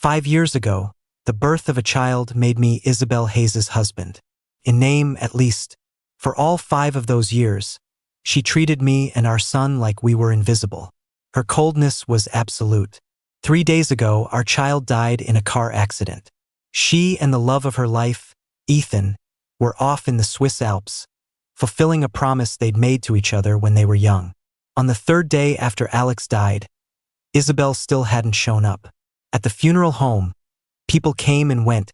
5 years ago, the birth of a child made me Isabel Hayes's husband. In name, at least. For all 5 of those years, she treated me and our son like we were invisible. Her coldness was absolute. 3 days ago, our child died in a car accident. She and the love of her life, Ethan, were off in the Swiss Alps, fulfilling a promise they'd made to each other when they were young. On the 3rd day after Alex died, Isabel still hadn't shown up. At the funeral home, people came and went,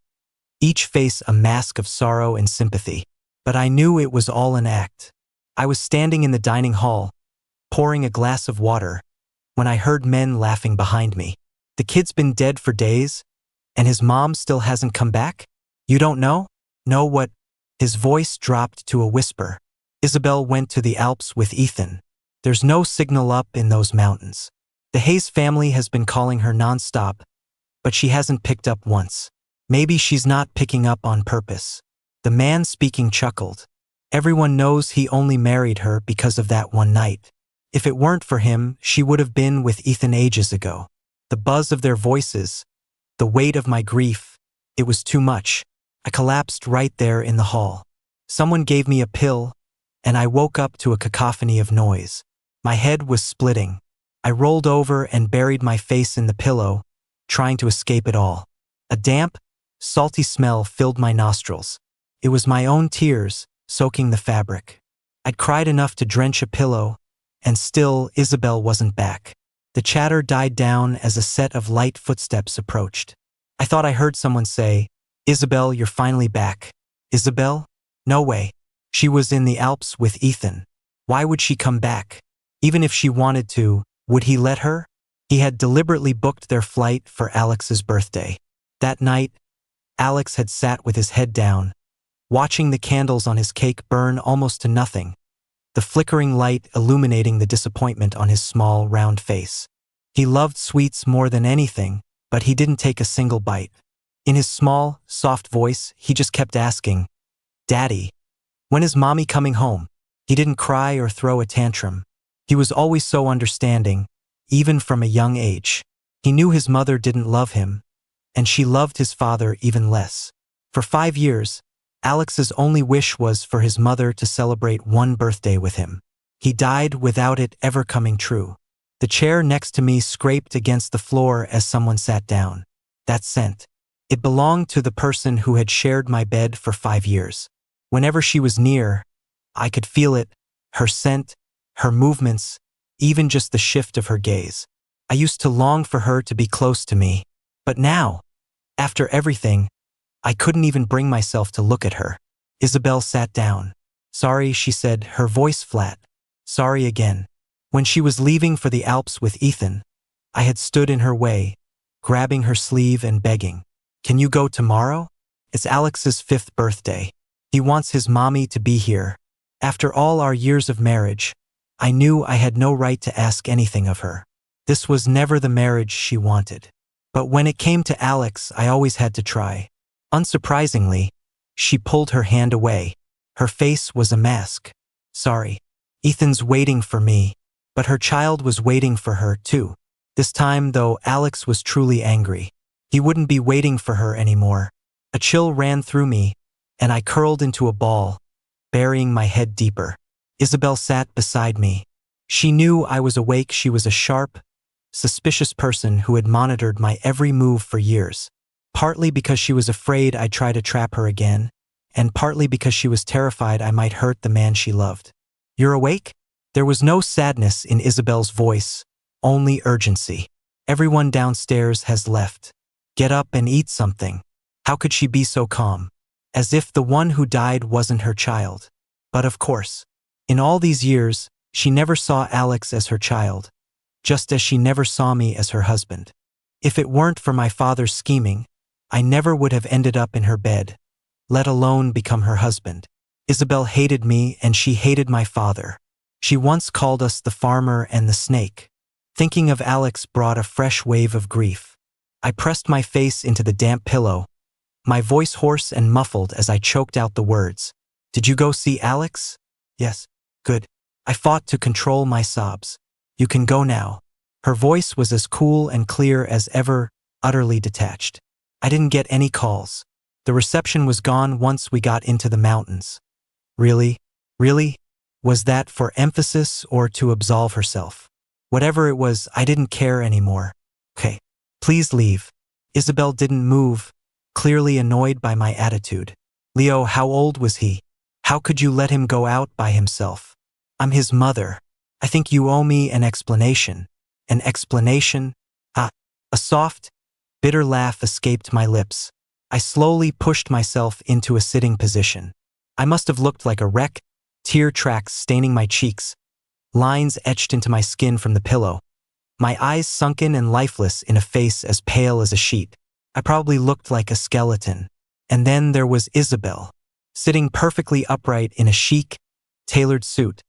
each face a mask of sorrow and sympathy. But I knew it was all an act. I was standing in the dining hall, pouring a glass of water, when I heard men laughing behind me. The kid's been dead for days, and his mom still hasn't come back? You don't know? Know what? His voice dropped to a whisper. Isabel went to the Alps with Ethan. There's no signal up in those mountains. The Hayes family has been calling her nonstop, but she hasn't picked up once. Maybe she's not picking up on purpose. The man speaking chuckled. Everyone knows he only married her because of that one night. If it weren't for him, she would have been with Ethan ages ago. The buzz of their voices, the weight of my grief, it was too much. I collapsed right there in the hall. Someone gave me a pill, and I woke up to a cacophony of noise. My head was splitting. I rolled over and buried my face in the pillow, trying to escape it all. A damp, salty smell filled my nostrils. It was my own tears, soaking the fabric. I'd cried enough to drench a pillow, and still Isabel wasn't back. The chatter died down as a set of light footsteps approached. I thought I heard someone say, "Isabel, you're finally back." Isabel? No way. She was in the Alps with Ethan. Why would she come back? Even if she wanted to, would he let her? He had deliberately booked their flight for Alex's birthday. That night, Alex had sat with his head down, watching the candles on his cake burn almost to nothing, the flickering light illuminating the disappointment on his small, round face. He loved sweets more than anything, but he didn't take a single bite. In his small, soft voice, he just kept asking, "Daddy, when is Mommy coming home?" He didn't cry or throw a tantrum. He was always so understanding, even from a young age. He knew his mother didn't love him, and she loved his father even less. For 5 years, Alex's only wish was for his mother to celebrate one birthday with him. He died without it ever coming true. The chair next to me scraped against the floor as someone sat down. That scent. It belonged to the person who had shared my bed for 5 years. Whenever she was near, I could feel it, her scent, her movements, even just the shift of her gaze. I used to long for her to be close to me. But now, after everything, I couldn't even bring myself to look at her. Isabel sat down. "Sorry," she said, her voice flat. "Sorry again." When she was leaving for the Alps with Ethan, I had stood in her way, grabbing her sleeve and begging, "Can you go tomorrow? It's Alex's 5th birthday. He wants his mommy to be here." After all our years of marriage, I knew I had no right to ask anything of her. This was never the marriage she wanted. But when it came to Alex, I always had to try. Unsurprisingly, she pulled her hand away. Her face was a mask. "Sorry. Ethan's waiting for me." But her child was waiting for her too. This time, though, Alex was truly angry. He wouldn't be waiting for her anymore. A chill ran through me, and I curled into a ball, burying my head deeper. Isabel sat beside me. She knew I was awake. She was a sharp, suspicious person who had monitored my every move for years. Partly because she was afraid I'd try to trap her again, and partly because she was terrified I might hurt the man she loved. "You're awake?" There was no sadness in Isabel's voice, only urgency. "Everyone downstairs has left. Get up and eat something." How could she be so calm? As if the one who died wasn't her child. But of course, in all these years, she never saw Alex as her child, just as she never saw me as her husband. If it weren't for my father's scheming, I never would have ended up in her bed, let alone become her husband. Isabel hated me and she hated my father. She once called us the farmer and the snake. Thinking of Alex brought a fresh wave of grief. I pressed my face into the damp pillow, my voice hoarse and muffled as I choked out the words. "Did you go see Alex?" "Yes." "Good." I fought to control my sobs. "You can go now." Her voice was as cool and clear as ever, utterly detached. I didn't get any calls. The reception was gone once we got into the mountains. Really? Really? Was that for emphasis or to absolve herself? Whatever it was, I didn't care anymore. Okay. Please leave. Isabel didn't move, clearly annoyed by my attitude. Leo, how old was he? How could you let him go out by himself? I'm his mother. I think you owe me an explanation. An explanation? Ah, a soft, bitter laugh escaped my lips. I slowly pushed myself into a sitting position. I must have looked like a wreck, tear tracks staining my cheeks, lines etched into my skin from the pillow, my eyes sunken and lifeless in a face as pale as a sheet. I probably looked like a skeleton. And then there was Isabel, sitting perfectly upright in a chic, tailored suit,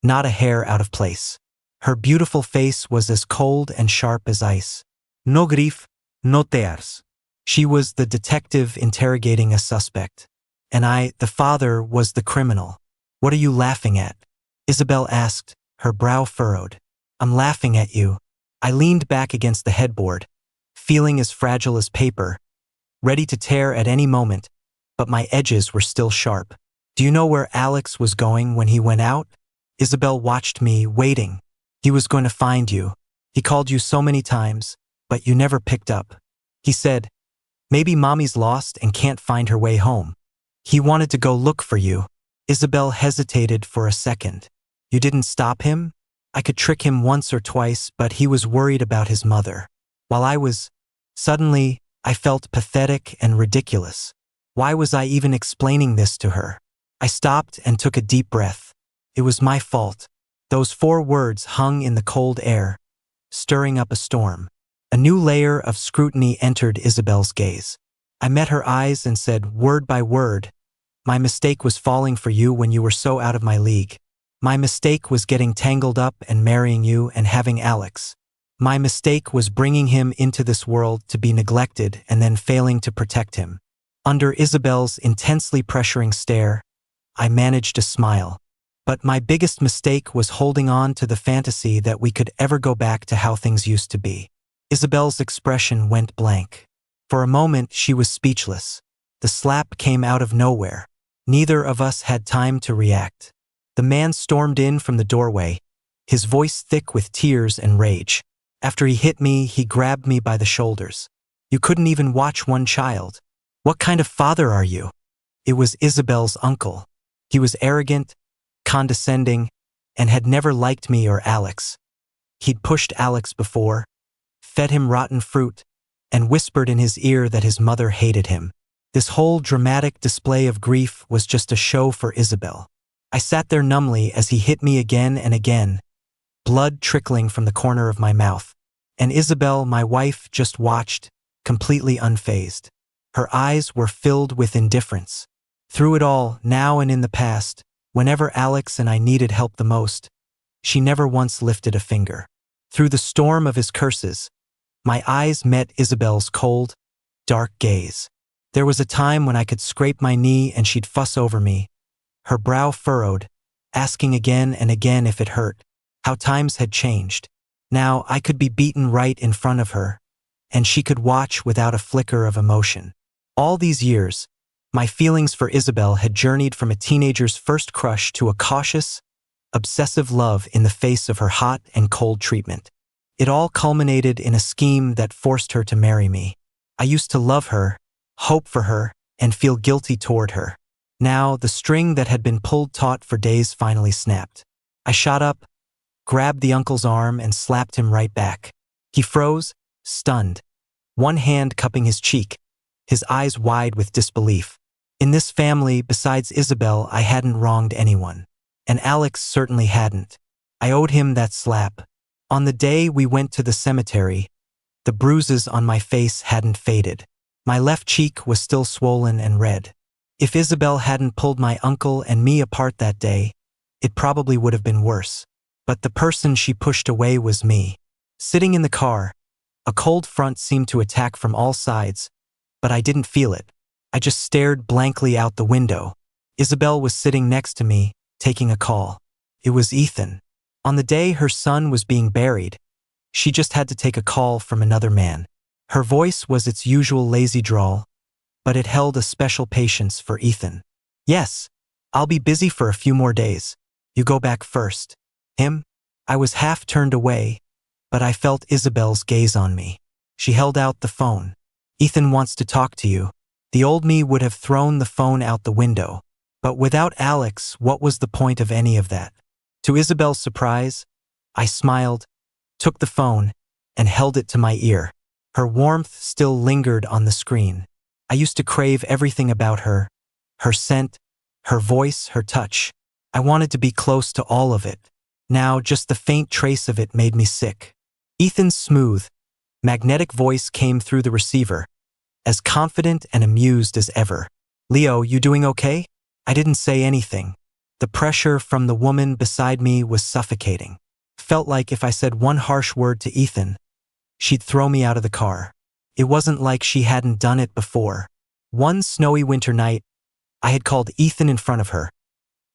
not a hair out of place. Her beautiful face was as cold and sharp as ice. No grief, no tears. She was the detective interrogating a suspect. And I, the father, was the criminal. What are you laughing at? Isabel asked, her brow furrowed. I'm laughing at you. I leaned back against the headboard, feeling as fragile as paper, ready to tear at any moment, but my edges were still sharp. Do you know where Alex was going when he went out? Isabel watched me, waiting. He was going to find you. He called you so many times, but you never picked up. He said, maybe mommy's lost and can't find her way home. He wanted to go look for you. Isabel hesitated for a second. You didn't stop him? I could trick him once or twice, but he was worried about his mother. While I was... Suddenly, I felt pathetic and ridiculous. Why was I even explaining this to her? I stopped and took a deep breath. It was my fault. Those 4 words hung in the cold air, stirring up a storm. A new layer of scrutiny entered Isabel's gaze. I met her eyes and said, word by word, my mistake was falling for you when you were so out of my league. My mistake was getting tangled up and marrying you and having Alex. My mistake was bringing him into this world to be neglected and then failing to protect him. Under Isabel's intensely pressuring stare, I managed to smile. But my biggest mistake was holding on to the fantasy that we could ever go back to how things used to be. Isabel's expression went blank. For a moment, she was speechless. The slap came out of nowhere. Neither of us had time to react. The man stormed in from the doorway, his voice thick with tears and rage. After he hit me, he grabbed me by the shoulders. You couldn't even watch one child. What kind of father are you? It was Isabel's uncle. He was arrogant, condescending, and had never liked me or Alex. He'd pushed Alex before, fed him rotten fruit, and whispered in his ear that his mother hated him. This whole dramatic display of grief was just a show for Isabel. I sat there numbly as he hit me again and again, blood trickling from the corner of my mouth. And Isabel, my wife, just watched, completely unfazed. Her eyes were filled with indifference. Through it all, now and in the past, whenever Alex and I needed help the most, she never once lifted a finger. Through the storm of his curses, my eyes met Isabel's cold, dark gaze. There was a time when I could scrape my knee and she'd fuss over me, her brow furrowed, asking again and again if it hurt. How times had changed. Now I could be beaten right in front of her, and she could watch without a flicker of emotion. All these years, my feelings for Isabel had journeyed from a teenager's first crush to a cautious, obsessive love in the face of her hot and cold treatment. It all culminated in a scheme that forced her to marry me. I used to love her, hope for her, and feel guilty toward her. Now, the string that had been pulled taut for days finally snapped. I shot up, grabbed the uncle's arm, and slapped him right back. He froze, stunned, one hand cupping his cheek, his eyes wide with disbelief. In this family, besides Isabel, I hadn't wronged anyone. And Alex certainly hadn't. I owed him that slap. On the day we went to the cemetery, the bruises on my face hadn't faded. My left cheek was still swollen and red. If Isabel hadn't pulled my uncle and me apart that day, it probably would have been worse. But the person she pushed away was me. Sitting in the car, a cold front seemed to attack from all sides, but I didn't feel it. I just stared blankly out the window. Isabel was sitting next to me, taking a call. It was Ethan. On the day her son was being buried, she just had to take a call from another man. Her voice was its usual lazy drawl, but it held a special patience for Ethan. Yes, I'll be busy for a few more days. You go back first. Him? I was half turned away, but I felt Isabel's gaze on me. She held out the phone. Ethan wants to talk to you. The old me would have thrown the phone out the window. But without Alex, what was the point of any of that? To Isabel's surprise, I smiled, took the phone, and held it to my ear. Her warmth still lingered on the screen. I used to crave everything about her. Her scent, her voice, her touch. I wanted to be close to all of it. Now, just the faint trace of it made me sick. Ethan's smooth, magnetic voice came through the receiver, as confident and amused as ever. Leo, you doing okay? I didn't say anything. The pressure from the woman beside me was suffocating. Felt like if I said one harsh word to Ethan, she'd throw me out of the car. It wasn't like she hadn't done it before. One snowy winter night, I had called Ethan in front of her,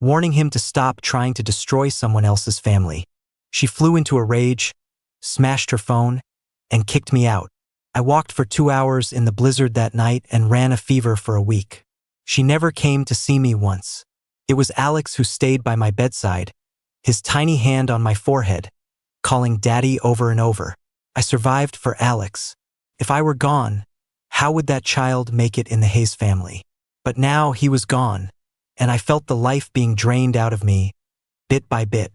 warning him to stop trying to destroy someone else's family. She flew into a rage, smashed her phone, and kicked me out. I walked for 2 hours in the blizzard that night and ran a fever for a week. She never came to see me once. It was Alex who stayed by my bedside, his tiny hand on my forehead, calling Daddy over and over. I survived for Alex. If I were gone, how would that child make it in the Hayes family? But now he was gone, and I felt the life being drained out of me, bit by bit.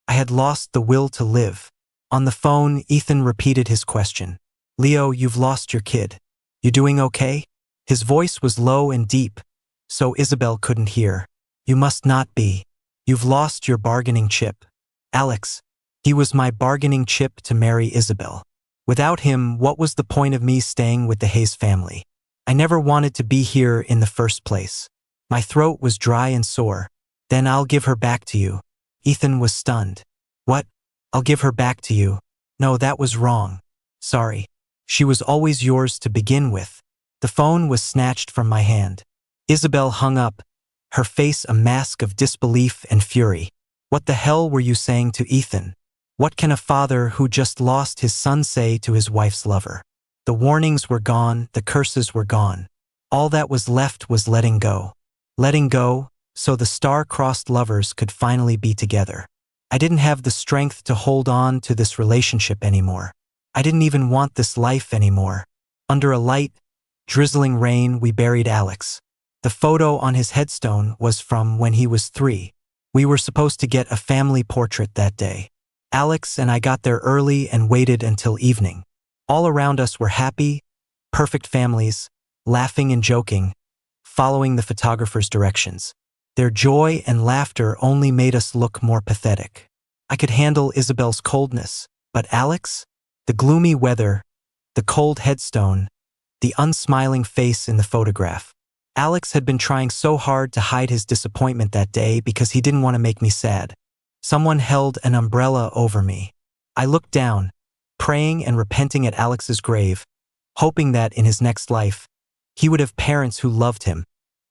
I had lost the will to live. On the phone, Ethan repeated his question. Leo, you've lost your kid. You doing okay? His voice was low and deep, so Isabel couldn't hear. You must not be. You've lost your bargaining chip. Alex, he was my bargaining chip to marry Isabel. Without him, what was the point of me staying with the Hayes family? I never wanted to be here in the first place. My throat was dry and sore. Then I'll give her back to you. Ethan was stunned. What? I'll give her back to you. No, that was wrong. Sorry. She was always yours to begin with. The phone was snatched from my hand. Isabel hung up, her face a mask of disbelief and fury. What the hell were you saying to Ethan? What can a father who just lost his son say to his wife's lover? The warnings were gone, the curses were gone. All that was left was letting go. Letting go, so the star-crossed lovers could finally be together. I didn't have the strength to hold on to this relationship anymore. I didn't even want this life anymore. Under a light, drizzling rain, we buried Alex. The photo on his headstone was from when he was 3. We were supposed to get a family portrait that day. Alex and I got there early and waited until evening. All around us were happy, perfect families, laughing and joking, following the photographer's directions. Their joy and laughter only made us look more pathetic. I could handle Isabel's coldness, but Alex? The gloomy weather, the cold headstone, the unsmiling face in the photograph. Alex had been trying so hard to hide his disappointment that day because he didn't want to make me sad. Someone held an umbrella over me. I looked down, praying and repenting at Alex's grave, hoping that in his next life, he would have parents who loved him,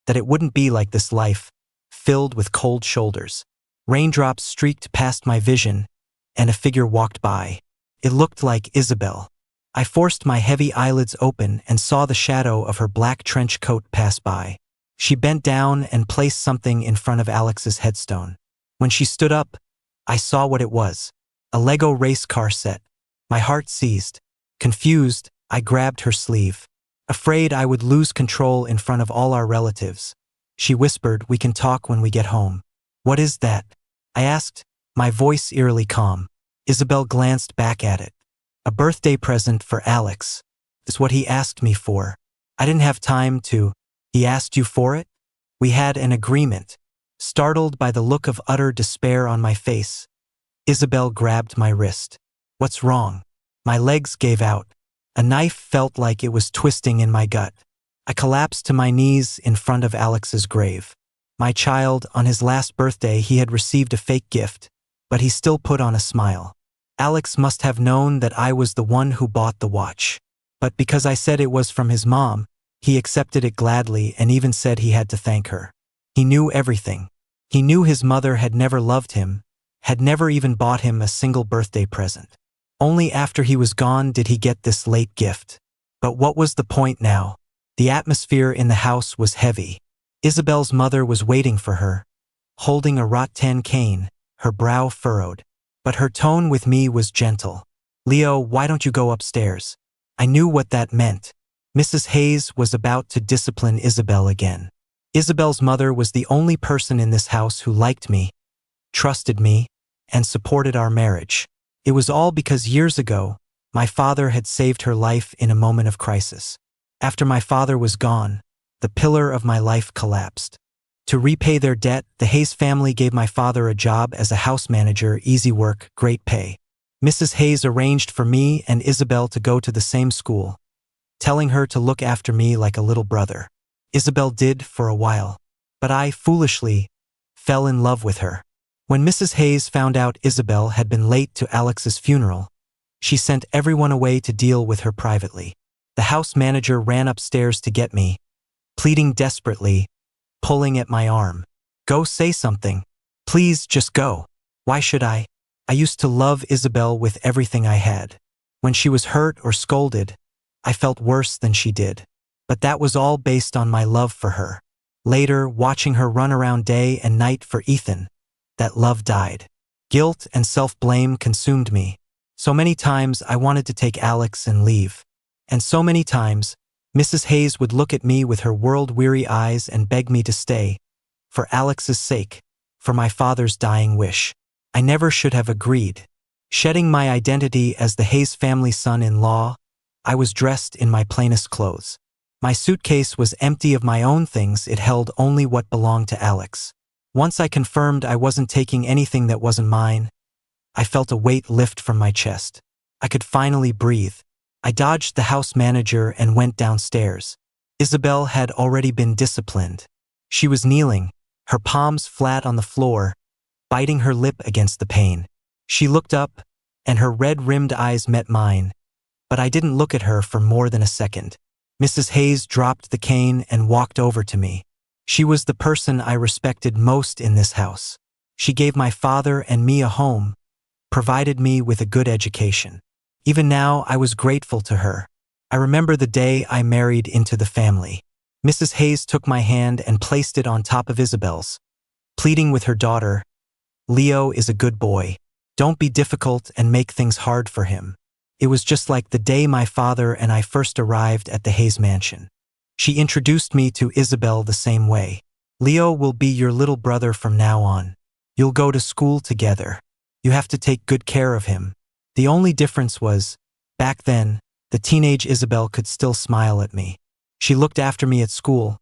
that it wouldn't be like this life, filled with cold shoulders. Raindrops streaked past my vision, and a figure walked by. It looked like Isabel. I forced my heavy eyelids open and saw the shadow of her black trench coat pass by. She bent down and placed something in front of Alex's headstone. When she stood up, I saw what it was. A Lego race car set. My heart seized. Confused, I grabbed her sleeve. Afraid I would lose control in front of all our relatives. She whispered, "We can talk when we get home." "What is that?" I asked, my voice eerily calm. Isabel glanced back at it. "A birthday present for Alex. It's what he asked me for. I didn't have time to." "He asked you for it?" "We had an agreement." Startled by the look of utter despair on my face, Isabel grabbed my wrist. "What's wrong?" My legs gave out. A knife felt like it was twisting in my gut. I collapsed to my knees in front of Alex's grave. My child, on his last birthday, he had received a fake gift, but he still put on a smile. Alex must have known that I was the one who bought the watch. But because I said it was from his mom, he accepted it gladly and even said he had to thank her. He knew everything. He knew his mother had never loved him, had never even bought him a single birthday present. Only after he was gone did he get this late gift. But what was the point now? The atmosphere in the house was heavy. Isabel's mother was waiting for her, holding a rattan cane, her brow furrowed. But her tone with me was gentle. "Leo, why don't you go upstairs?" I knew what that meant. Mrs. Hayes was about to discipline Isabel again. Isabel's mother was the only person in this house who liked me, trusted me, and supported our marriage. It was all because years ago, my father had saved her life in a moment of crisis. After my father was gone, the pillar of my life collapsed. To repay their debt, the Hayes family gave my father a job as a house manager, easy work, great pay. Mrs. Hayes arranged for me and Isabel to go to the same school, telling her to look after me like a little brother. Isabel did for a while, but I, foolishly, fell in love with her. When Mrs. Hayes found out Isabel had been late to Alex's funeral, she sent everyone away to deal with her privately. The house manager ran upstairs to get me, pleading desperately, pulling at my arm. "Go say something. Please just go." Why should I? I used to love Isabel with everything I had. When she was hurt or scolded, I felt worse than she did. But that was all based on my love for her. Later, watching her run around day and night for Ethan, that love died. Guilt and self-blame consumed me. So many times I wanted to take Alex and leave. And so many times, Mrs. Hayes would look at me with her world-weary eyes and beg me to stay, for Alex's sake, for my father's dying wish. I never should have agreed. Shedding my identity as the Hayes family son-in-law, I was dressed in my plainest clothes. My suitcase was empty of my own things, it held only what belonged to Alex. Once I confirmed I wasn't taking anything that wasn't mine, I felt a weight lift from my chest. I could finally breathe. I dodged the house manager and went downstairs. Isabel had already been disciplined. She was kneeling, her palms flat on the floor, biting her lip against the pane. She looked up, and her red-rimmed eyes met mine, but I didn't look at her for more than a second. Mrs. Hayes dropped the cane and walked over to me. She was the person I respected most in this house. She gave my father and me a home, provided me with a good education. Even now, I was grateful to her. I remember the day I married into the family. Mrs. Hayes took my hand and placed it on top of Isabel's, pleading with her daughter, "Leo is a good boy. Don't be difficult and make things hard for him." It was just like the day my father and I first arrived at the Hayes mansion. She introduced me to Isabel the same way. "Leo will be your little brother from now on. You'll go to school together. You have to take good care of him." The only difference was, back then, the teenage Isabel could still smile at me. She looked after me at school,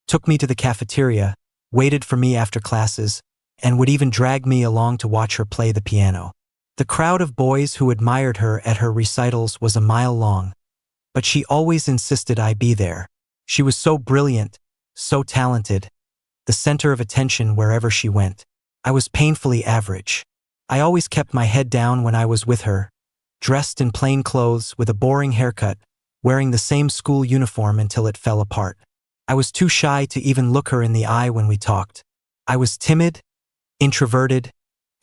took me to the cafeteria, waited for me after classes, and would even drag me along to watch her play the piano. The crowd of boys who admired her at her recitals was a mile long, but she always insisted I be there. She was so brilliant, so talented, the center of attention wherever she went. I was painfully average. I always kept my head down when I was with her, dressed in plain clothes with a boring haircut, wearing the same school uniform until it fell apart. I was too shy to even look her in the eye when we talked. I was timid, introverted,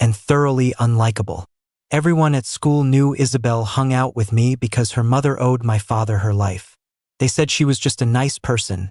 and thoroughly unlikable. Everyone at school knew Isabel hung out with me because her mother owed my father her life. They said she was just a nice person,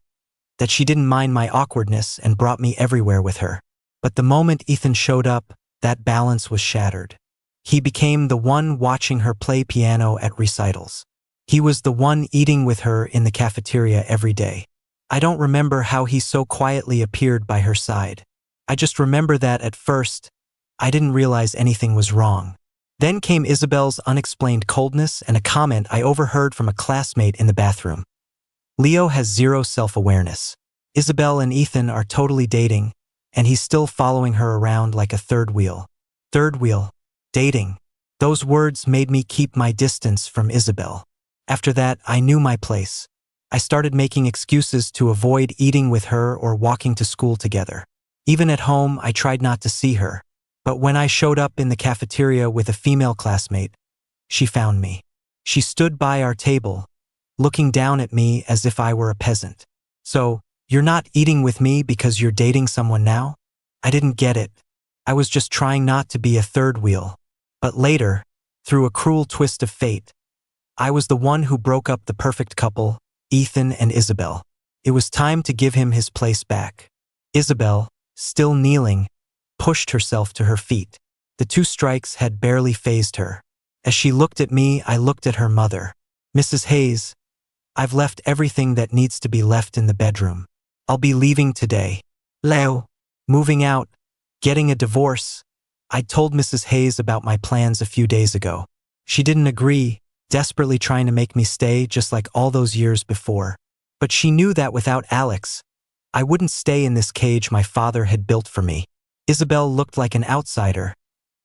that she didn't mind my awkwardness and brought me everywhere with her. But the moment Ethan showed up, that balance was shattered. He became the one watching her play piano at recitals. He was the one eating with her in the cafeteria every day. I don't remember how he so quietly appeared by her side. I just remember that at first, I didn't realize anything was wrong. Then came Isabel's unexplained coldness and a comment I overheard from a classmate in the bathroom. "Leo has zero self-awareness. Isabel and Ethan are totally dating, and he's still following her around like a third wheel." Third wheel. Dating. Those words made me keep my distance from Isabel. After that, I knew my place. I started making excuses to avoid eating with her or walking to school together. Even at home, I tried not to see her. But when I showed up in the cafeteria with a female classmate, she found me. She stood by our table, looking down at me as if I were a peasant. "So, you're not eating with me because you're dating someone now?" I didn't get it. I was just trying not to be a third wheel. But later, through a cruel twist of fate, I was the one who broke up the perfect couple, Ethan and Isabel. It was time to give him his place back. Isabel, still kneeling, pushed herself to her feet. The 2 strikes had barely fazed her. As she looked at me, I looked at her mother. Mrs. Hayes, I've left everything that needs to be left in the bedroom. I'll be leaving today. Leo. Moving out. Getting a divorce. I told Mrs. Hayes about my plans a few days ago. She didn't agree, desperately trying to make me stay just like all those years before. But she knew that without Alex, I wouldn't stay in this cage my father had built for me. Isabel looked like an outsider,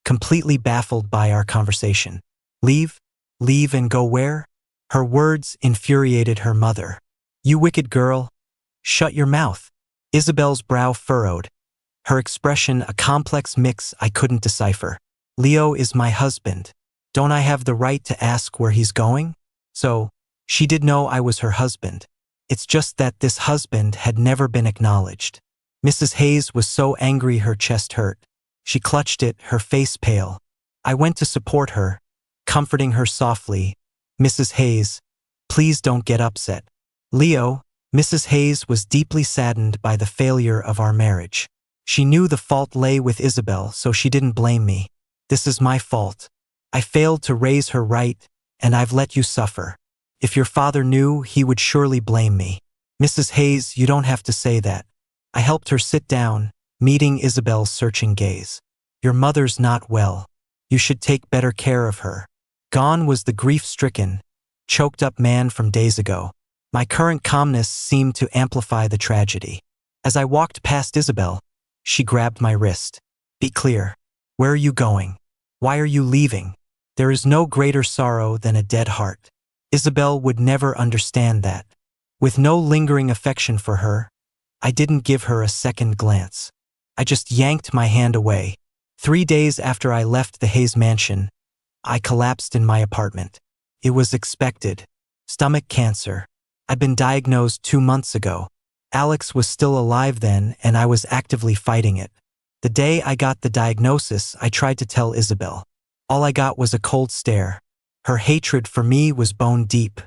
completely baffled by our conversation. Leave? Leave and go where? Her words infuriated her mother. You wicked girl. Shut your mouth. Isabel's brow furrowed, her expression a complex mix I couldn't decipher. Leo is my husband. Don't I have the right to ask where he's going? So, she did know I was her husband. It's just that this husband had never been acknowledged. Mrs. Hayes was so angry her chest hurt. She clutched it, her face pale. I went to support her, comforting her softly. Mrs. Hayes, please don't get upset. Leo, Mrs. Hayes was deeply saddened by the failure of our marriage. She knew the fault lay with Isabel, so she didn't blame me. This is my fault. I failed to raise her right, and I've let you suffer. If your father knew, he would surely blame me. Mrs. Hayes, you don't have to say that. I helped her sit down, meeting Isabel's searching gaze. Your mother's not well. You should take better care of her. Gone was the grief-stricken, choked-up man from days ago. My current calmness seemed to amplify the tragedy. As I walked past Isabel, she grabbed my wrist. Be clear. Where are you going? Why are you leaving? There is no greater sorrow than a dead heart. Isabel would never understand that. With no lingering affection for her, I didn't give her a second glance. I just yanked my hand away. 3 days after I left the Hayes mansion, I collapsed in my apartment. It was expected. Stomach cancer. I'd been diagnosed 2 months ago. Alex was still alive then, and I was actively fighting it. The day I got the diagnosis, I tried to tell Isabel. All I got was a cold stare. Her hatred for me was bone deep.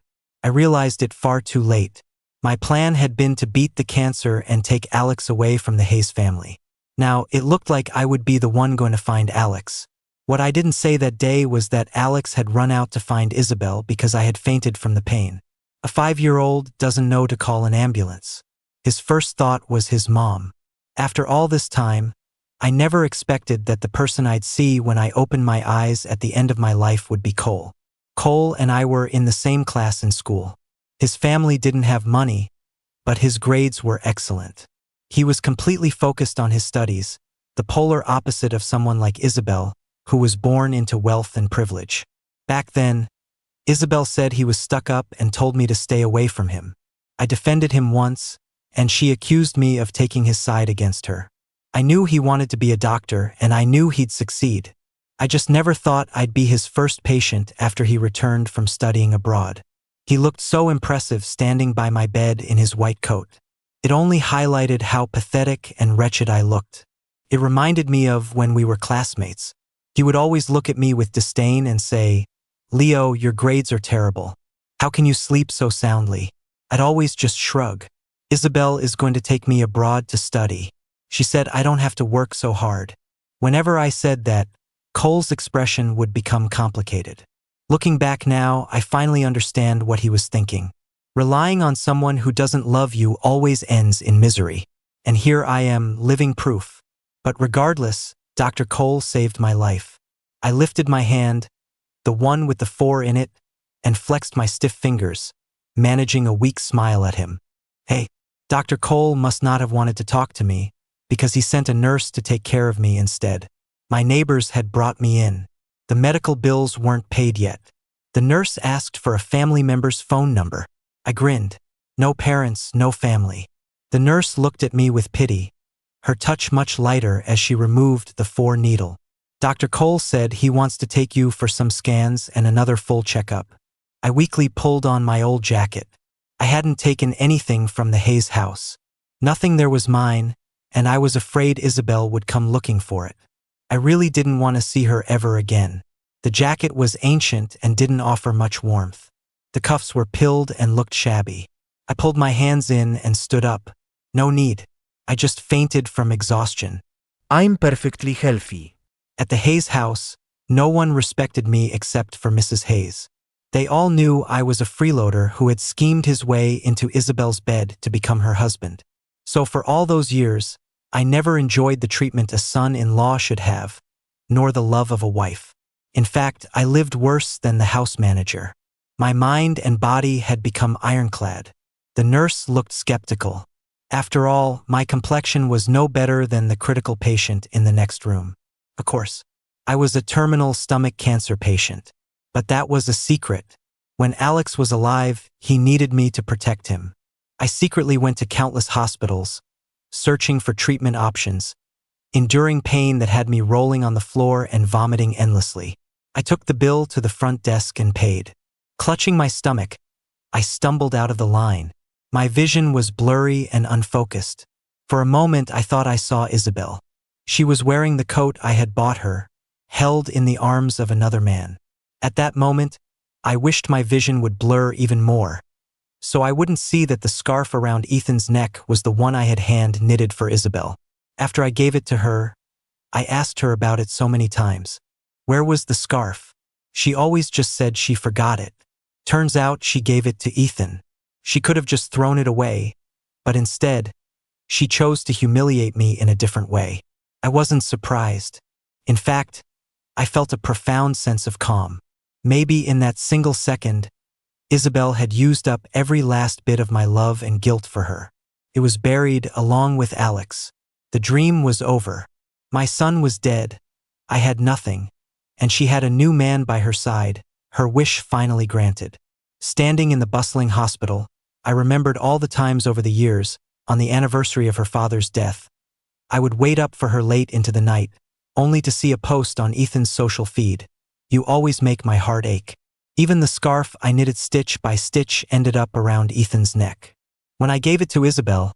I realized it far too late. My plan had been to beat the cancer and take Alex away from the Hayes family. Now, it looked like I would be the one going to find Alex. What I didn't say that day was that Alex had run out to find Isabel because I had fainted from the pain. A 5-year-old doesn't know to call an ambulance. His first thought was his mom. After all this time, I never expected that the person I'd see when I opened my eyes at the end of my life would be Cole. Cole and I were in the same class in school. His family didn't have money, but his grades were excellent. He was completely focused on his studies, the polar opposite of someone like Isabel, who was born into wealth and privilege. Back then, Isabel said he was stuck up and told me to stay away from him. I defended him once, and she accused me of taking his side against her. I knew he wanted to be a doctor, and I knew he'd succeed. I just never thought I'd be his first patient after he returned from studying abroad. He looked so impressive standing by my bed in his white coat. It only highlighted how pathetic and wretched I looked. It reminded me of when we were classmates. He would always look at me with disdain and say, "Leo, your grades are terrible. How can you sleep so soundly?" I'd always just shrug. Isabel is going to take me abroad to study. She said I don't have to work so hard. Whenever I said that, Cole's expression would become complicated. Looking back now, I finally understand what he was thinking. Relying on someone who doesn't love you always ends in misery. And here I am, living proof. But regardless, Dr. Cole saved my life. I lifted my hand, the one with the 4 in it, and flexed my stiff fingers, managing a weak smile at him. Hey, Dr. Cole must not have wanted to talk to me, because he sent a nurse to take care of me instead. My neighbors had brought me in. The medical bills weren't paid yet. The nurse asked for a family member's phone number. I grinned. No parents, no family. The nurse looked at me with pity, her touch much lighter as she removed the 4 needle. Dr. Cole said he wants to take you for some scans and another full checkup. I weakly pulled on my old jacket. I hadn't taken anything from the Hayes house. Nothing there was mine, and I was afraid Isabel would come looking for it. I really didn't want to see her ever again. The jacket was ancient and didn't offer much warmth. The cuffs were pilled and looked shabby. I pulled my hands in and stood up. No need. I just fainted from exhaustion. I'm perfectly healthy. At the Hayes house, no one respected me except for Mrs. Hayes. They all knew I was a freeloader who had schemed his way into Isabel's bed to become her husband. So for all those years, I never enjoyed the treatment a son-in-law should have, nor the love of a wife. In fact, I lived worse than the house manager. My mind and body had become ironclad. The nurse looked skeptical. After all, my complexion was no better than the critical patient in the next room. Of course, I was a terminal stomach cancer patient. But that was a secret. When Alex was alive, he needed me to protect him. I secretly went to countless hospitals, searching for treatment options, enduring pain that had me rolling on the floor and vomiting endlessly. I took the bill to the front desk and paid. Clutching my stomach, I stumbled out of the line. My vision was blurry and unfocused. For a moment, I thought I saw Isabel. She was wearing the coat I had bought her, held in the arms of another man. At that moment, I wished my vision would blur even more, so I wouldn't see that the scarf around Ethan's neck was the one I had hand-knitted for Isabel. After I gave it to her, I asked her about it so many times. Where was the scarf? She always just said she forgot it. Turns out she gave it to Ethan. She could have just thrown it away, but instead, she chose to humiliate me in a different way. I wasn't surprised. In fact, I felt a profound sense of calm. Maybe in that single second, Isabel had used up every last bit of my love and guilt for her. It was buried along with Alex. The dream was over. My son was dead. I had nothing, and she had a new man by her side, her wish finally granted. Standing in the bustling hospital, I remembered all the times over the years, on the anniversary of her father's death, I would wait up for her late into the night, only to see a post on Ethan's social feed. You always make my heart ache. Even the scarf I knitted stitch by stitch ended up around Ethan's neck. When I gave it to Isabel,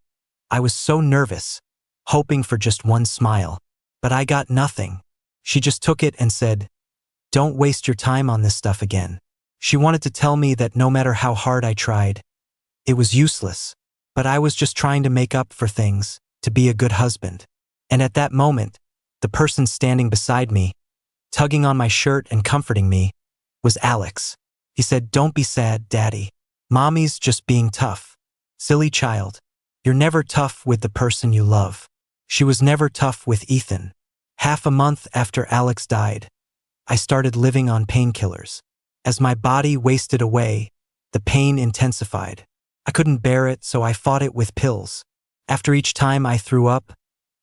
I was so nervous, hoping for just one smile. But I got nothing. She just took it and said, "Don't waste your time on this stuff again." She wanted to tell me that no matter how hard I tried, it was useless. But I was just trying to make up for things, to be a good husband. And at that moment, the person standing beside me, tugging on my shirt and comforting me, was Alex. He said, "Don't be sad, Daddy. Mommy's just being tough. Silly child. You're never tough with the person you love." She was never tough with Ethan. Half a month after Alex died, I started living on painkillers. As my body wasted away, the pain intensified. I couldn't bear it, so I fought it with pills. After each time I threw up,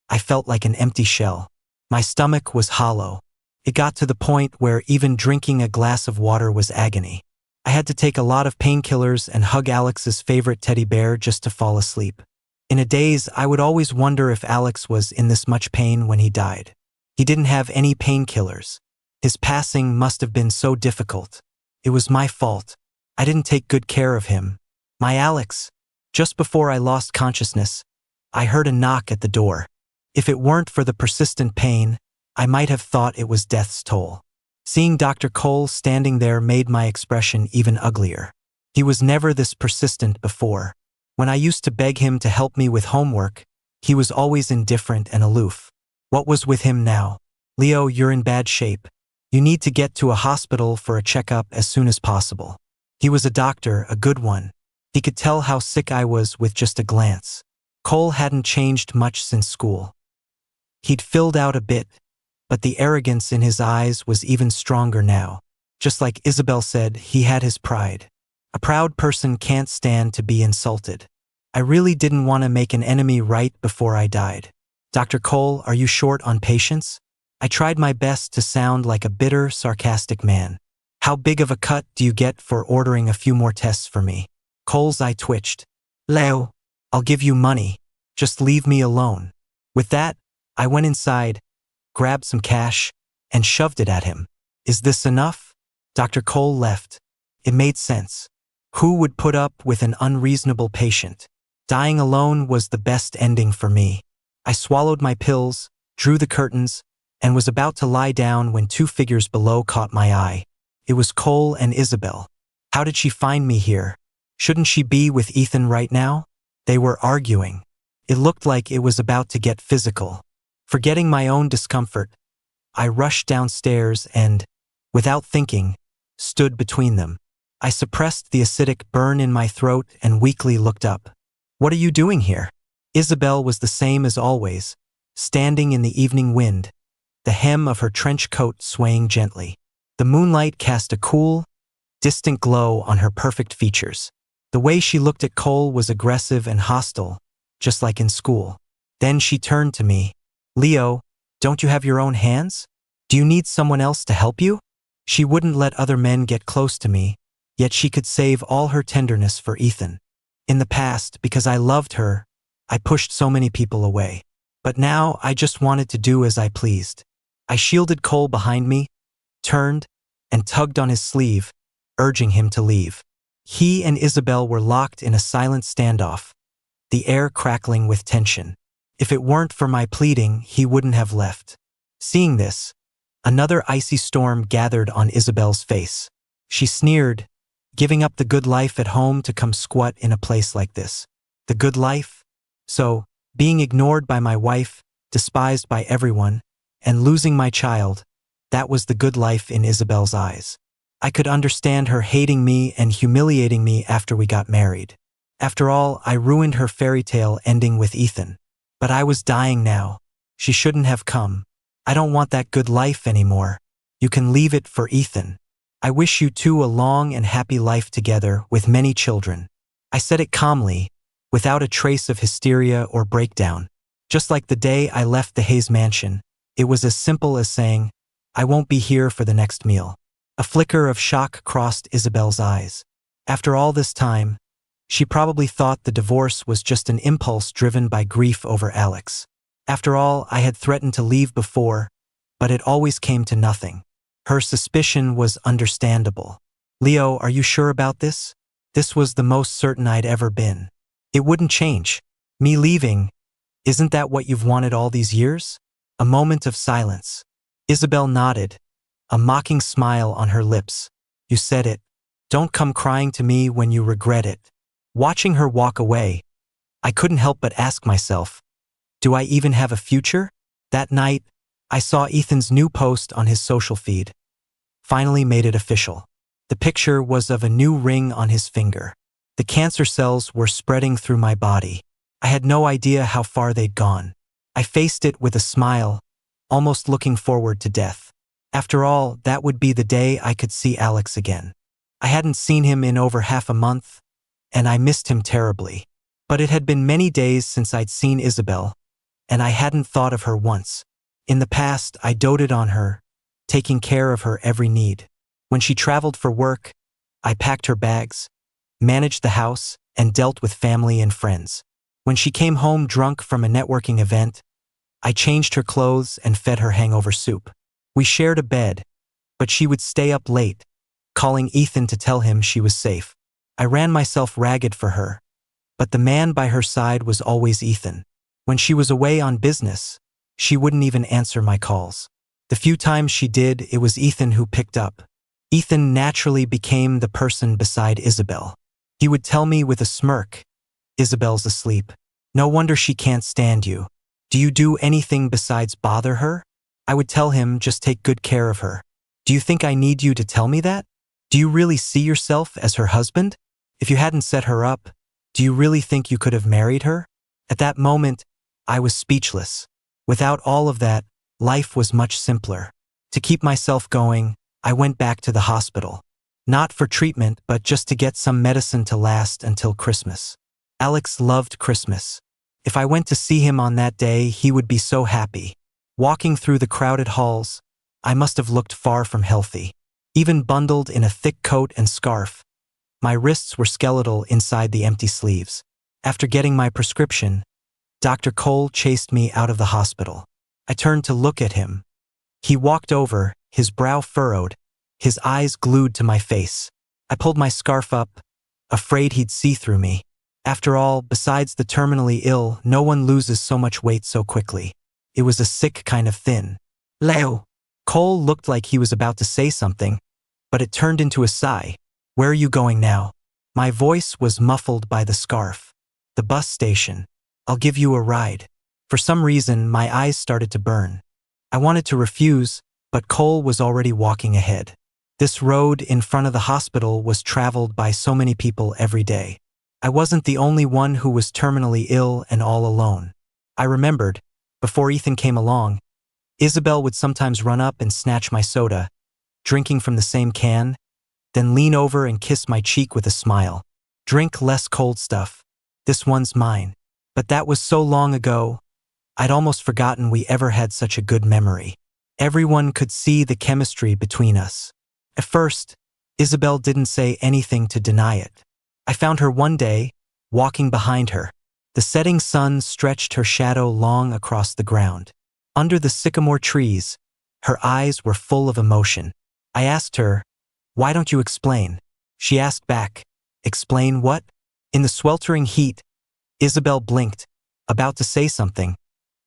I felt like an empty shell. My stomach was hollow. It got to the point where even drinking a glass of water was agony. I had to take a lot of painkillers and hug Alex's favorite teddy bear just to fall asleep. In a daze, I would always wonder if Alex was in this much pain when he died. He didn't have any painkillers. His passing must have been so difficult. It was my fault. I didn't take good care of him. My Alex. Just before I lost consciousness, I heard a knock at the door. If it weren't for the persistent pain, I might have thought it was death's toll. Seeing Dr. Cole standing there made my expression even uglier. He was never this persistent before. When I used to beg him to help me with homework, he was always indifferent and aloof. What was with him now? "Leo, you're in bad shape. You need to get to a hospital for a checkup as soon as possible." He was a doctor, a good one. He could tell how sick I was with just a glance. Cole hadn't changed much since school. He'd filled out a bit, but the arrogance in his eyes was even stronger now. Just like Isabel said, he had his pride. A proud person can't stand to be insulted. I really didn't want to make an enemy right before I died. "Dr. Cole, are you short on patience?" I tried my best to sound like a bitter, sarcastic man. "How big of a cut do you get for ordering a few more tests for me?" Cole's eye twitched. "Leo, I'll give you money. Just leave me alone." With that, I went inside, grabbed some cash, and shoved it at him. "Is this enough?" Dr. Cole left. It made sense. Who would put up with an unreasonable patient? Dying alone was the best ending for me. I swallowed my pills, drew the curtains, and was about to lie down when two figures below caught my eye. It was Cole and Isabel. How did she find me here? Shouldn't she be with Ethan right now? They were arguing. It looked like it was about to get physical. Forgetting my own discomfort, I rushed downstairs and, without thinking, stood between them. I suppressed the acidic burn in my throat and weakly looked up. "What are you doing here?" Isabel was the same as always, standing in the evening wind, the hem of her trench coat swaying gently. The moonlight cast a cool, distant glow on her perfect features. The way she looked at Cole was aggressive and hostile, just like in school. Then she turned to me. "Leo, don't you have your own hands? Do you need someone else to help you?" She wouldn't let other men get close to me, yet she could save all her tenderness for Ethan. In the past, because I loved her, I pushed so many people away. But now I just wanted to do as I pleased. I shielded Cole behind me, turned, and tugged on his sleeve, urging him to leave. He and Isabel were locked in a silent standoff, the air crackling with tension. If it weren't for my pleading, he wouldn't have left. Seeing this, another icy storm gathered on Isabel's face. She sneered, giving up the good life at home to come squat in a place like this. The good life? So, being ignored by my wife, despised by everyone, and losing my child, that was the good life in Isabel's eyes. I could understand her hating me and humiliating me after we got married. After all, I ruined her fairy tale ending with Ethan. But I was dying now. She shouldn't have come. I don't want that good life anymore. You can leave it for Ethan. I wish you two a long and happy life together with many children. I said it calmly, without a trace of hysteria or breakdown. Just like the day I left the Hayes mansion, it was as simple as saying, "I won't be here for the next meal." A flicker of shock crossed Isabel's eyes. After all this time, she probably thought the divorce was just an impulse driven by grief over Alex. After all, I had threatened to leave before, but it always came to nothing. Her suspicion was understandable. "Leo, are you sure about this?" This was the most certain I'd ever been. "It wouldn't change. Me leaving, isn't that what you've wanted all these years?" A moment of silence. Isabel nodded, a mocking smile on her lips. "You said it. Don't come crying to me when you regret it." Watching her walk away, I couldn't help but ask myself, do I even have a future? That night, I saw Ethan's new post on his social feed. Finally made it official. The picture was of a new ring on his finger. The cancer cells were spreading through my body. I had no idea how far they'd gone. I faced it with a smile, almost looking forward to death. After all, that would be the day I could see Alex again. I hadn't seen him in over half a month, and I missed him terribly. But it had been many days since I'd seen Isabel, and I hadn't thought of her once. In the past, I doted on her, taking care of her every need. When she traveled for work, I packed her bags, managed the house, and dealt with family and friends. When she came home drunk from a networking event, I changed her clothes and fed her hangover soup. We shared a bed, but she would stay up late, calling Ethan to tell him she was safe. I ran myself ragged for her, but the man by her side was always Ethan. When she was away on business, she wouldn't even answer my calls. The few times she did, it was Ethan who picked up. Ethan naturally became the person beside Isabel. He would tell me with a smirk, "Isabel's asleep. No wonder she can't stand you. Do you do anything besides bother her?" I would tell him, "Just take good care of her." "Do you think I need you to tell me that? Do you really see yourself as her husband? If you hadn't set her up, do you really think you could have married her?" At that moment, I was speechless. Without all of that, life was much simpler. To keep myself going, I went back to the hospital. Not for treatment, but just to get some medicine to last until Christmas. Alex loved Christmas. If I went to see him on that day, he would be so happy. Walking through the crowded halls, I must have looked far from healthy. Even bundled in a thick coat and scarf, my wrists were skeletal inside the empty sleeves. After getting my prescription, Dr. Cole chased me out of the hospital. I turned to look at him. He walked over, his brow furrowed, his eyes glued to my face. I pulled my scarf up, afraid he'd see through me. After all, besides the terminally ill, no one loses so much weight so quickly. It was a sick kind of thin. "Leo." Cole looked like he was about to say something, but it turned into a sigh. Where are you going now? My voice was muffled by the scarf. The bus station. I'll give you a ride. For some reason, my eyes started to burn. I wanted to refuse, but Cole was already walking ahead. This road in front of the hospital was traveled by so many people every day. I wasn't the only one who was terminally ill and all alone. I remembered, before Ethan came along, Isabel would sometimes run up and snatch my soda, drinking from the same can, then lean over and kiss my cheek with a smile. Drink less cold stuff. This one's mine. But that was so long ago, I'd almost forgotten we ever had such a good memory. Everyone could see the chemistry between us. At first, Isabel didn't say anything to deny it. I found her one day, walking behind her. The setting sun stretched her shadow long across the ground. Under the sycamore trees, her eyes were full of emotion. I asked her, "Why don't you explain?" She asked back, "Explain what?" In the sweltering heat, Isabel blinked, about to say something,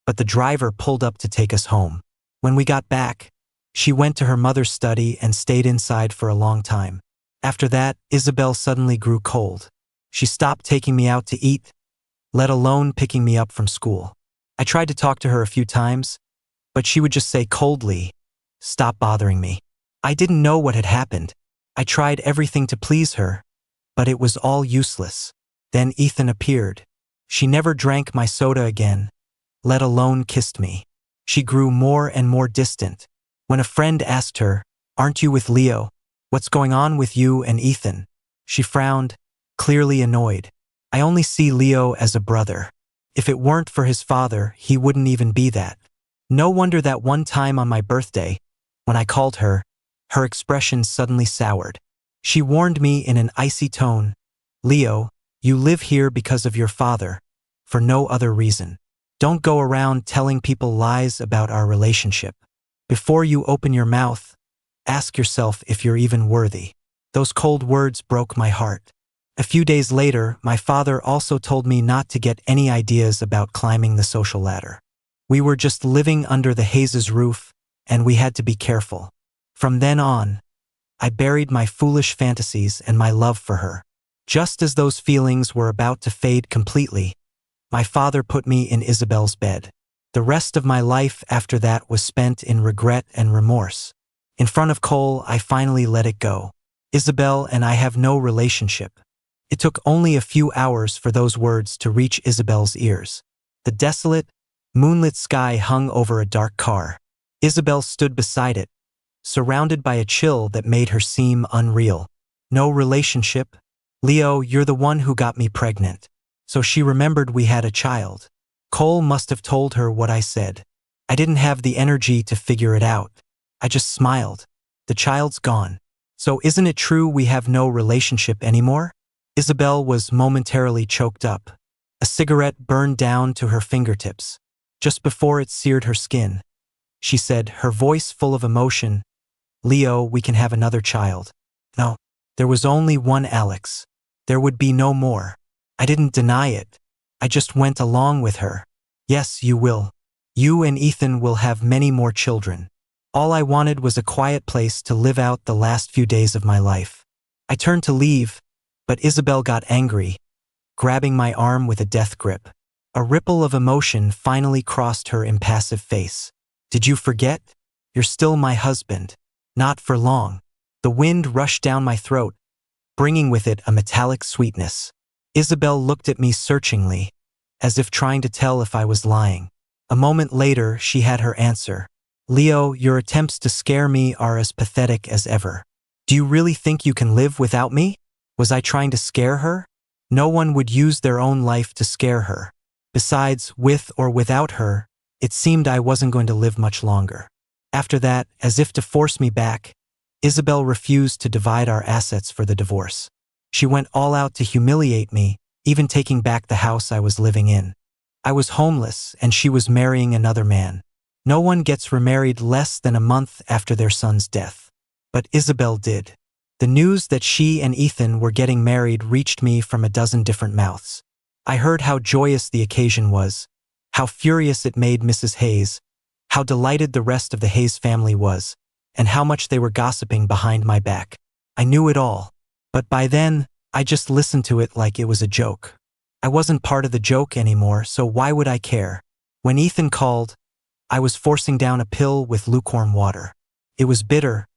but the driver pulled up to take us home. When we got back, she went to her mother's study and stayed inside for a long time. After that, Isabel suddenly grew cold. She stopped taking me out to eat, let alone picking me up from school. I tried to talk to her a few times, but she would just say coldly, "Stop bothering me." I didn't know what had happened. I tried everything to please her, but it was all useless. Then Ethan appeared. She never drank my soda again, let alone kissed me. She grew more and more distant. When a friend asked her, "Aren't you with Leo? What's going on with you and Ethan?" She frowned, clearly annoyed. I only see Leo as a brother. If it weren't for his father, he wouldn't even be that. No wonder that one time on my birthday, when I called her, her expression suddenly soured. She warned me in an icy tone, "Leo, you live here because of your father, for no other reason. Don't go around telling people lies about our relationship. Before you open your mouth, ask yourself if you're even worthy." Those cold words broke my heart. A few days later, my father also told me not to get any ideas about climbing the social ladder. We were just living under the Hayes' roof, and we had to be careful. From then on, I buried my foolish fantasies and my love for her. Just as those feelings were about to fade completely, my father put me in Isabel's bed. The rest of my life after that was spent in regret and remorse. In front of Cole, I finally let it go. Isabel and I have no relationship. It took only a few hours for those words to reach Isabel's ears. The desolate, moonlit sky hung over a dark car. Isabel stood beside it, surrounded by a chill that made her seem unreal. No relationship? "Leo, you're the one who got me pregnant." So she remembered we had a child. Cole must have told her what I said. I didn't have the energy to figure it out. I just smiled. The child's gone. So isn't it true we have no relationship anymore? Isabel was momentarily choked up. A cigarette burned down to her fingertips. Just before it seared her skin, she said, her voice full of emotion, "Leo, we can have another child." No, there was only one Alex. There would be no more. I didn't deny it. I just went along with her. "Yes, you will. You and Ethan will have many more children." All I wanted was a quiet place to live out the last few days of my life. I turned to leave, but Isabel got angry, grabbing my arm with a death grip. A ripple of emotion finally crossed her impassive face. "Did you forget? You're still my husband." Not for long. The wind rushed down my throat, bringing with it a metallic sweetness. Isabel looked at me searchingly, as if trying to tell if I was lying. A moment later, she had her answer. "Leo, your attempts to scare me are as pathetic as ever. Do you really think you can live without me?" Was I trying to scare her? No one would use their own life to scare her. Besides, with or without her, it seemed I wasn't going to live much longer. After that, as if to force me back, Isabel refused to divide our assets for the divorce. She went all out to humiliate me, even taking back the house I was living in. I was homeless, and she was marrying another man. No one gets remarried less than a month after their son's death. But Isabel did. The news that she and Ethan were getting married reached me from a dozen different mouths. I heard how joyous the occasion was, how furious it made Mrs. Hayes, how delighted the rest of the Hayes family was, and how much they were gossiping behind my back. I knew it all. But by then, I just listened to it like it was a joke. I wasn't part of the joke anymore, so why would I care? When Ethan called, I was forcing down a pill with lukewarm water. It was bitter,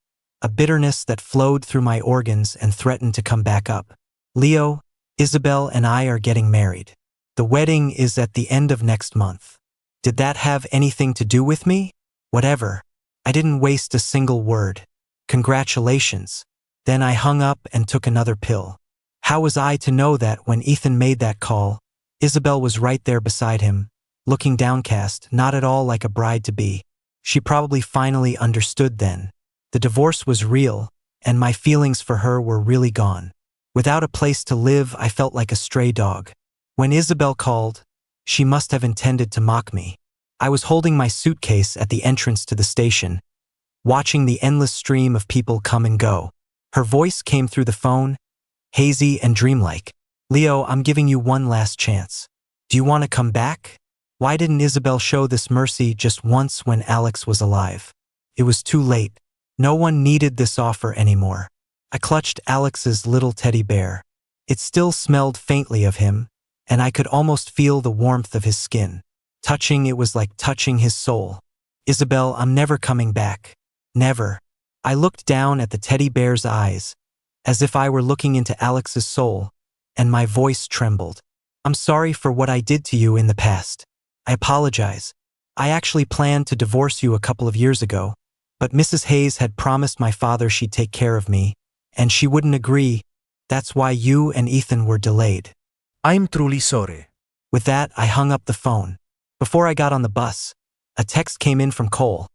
a bitterness that flowed through my organs and threatened to come back up. Leo, Isabel and I are getting married. The wedding is at the end of next month. Did that have anything to do with me? Whatever. I didn't waste a single word. Congratulations. Then I hung up and took another pill. How was I to know that when Ethan made that call, Isabel was right there beside him, looking downcast, not at all like a bride-to-be. She probably finally understood then. The divorce was real, and my feelings for her were really gone. Without a place to live, I felt like a stray dog. When Isabel called, she must have intended to mock me. I was holding my suitcase at the entrance to the station, watching the endless stream of people come and go. Her voice came through the phone, hazy and dreamlike. Leo, I'm giving you one last chance. Do you want to come back? Why didn't Isabel show this mercy just once when Alex was alive? It was too late. No one needed this offer anymore. I clutched Alex's little teddy bear. It still smelled faintly of him, and I could almost feel the warmth of his skin. Touching it was like touching his soul. Isabel, I'm never coming back. Never. I looked down at the teddy bear's eyes, as if I were looking into Alex's soul, and my voice trembled. I'm sorry for what I did to you in the past. I apologize. I actually planned to divorce you a couple of years ago, but Mrs. Hayes had promised my father she'd take care of me, and she wouldn't agree. That's why you and Ethan were delayed. I'm truly sorry. With that, I hung up the phone. Before I got on the bus, a text came in from Cole.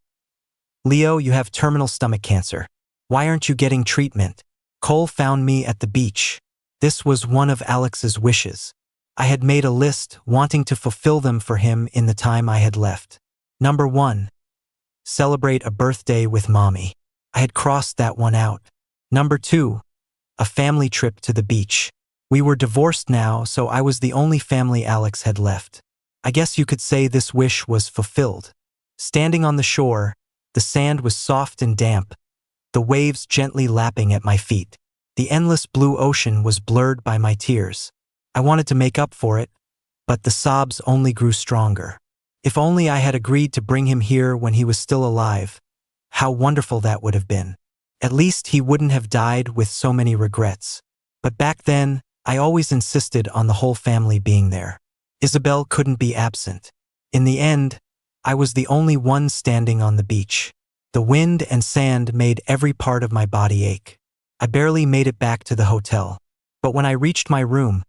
Leo, you have terminal stomach cancer. Why aren't you getting treatment? Cole found me at the beach. This was one of Alex's wishes. I had made a list, wanting to fulfill them for him in the time I had left. Number 1. Celebrate a birthday with mommy. I had crossed that one out. Number 2. A family trip to the beach. We were divorced now, so I was the only family Alex had left. I guess you could say this wish was fulfilled. Standing on the shore, the sand was soft and damp, the waves gently lapping at my feet. The endless blue ocean was blurred by my tears. I wanted to make up for it, but the sobs only grew stronger. If only I had agreed to bring him here when he was still alive. How wonderful that would have been. At least he wouldn't have died with so many regrets. But back then, I always insisted on the whole family being there. Isabel couldn't be absent. In the end, I was the only one standing on the beach. The wind and sand made every part of my body ache. I barely made it back to the hotel. But when I reached my room,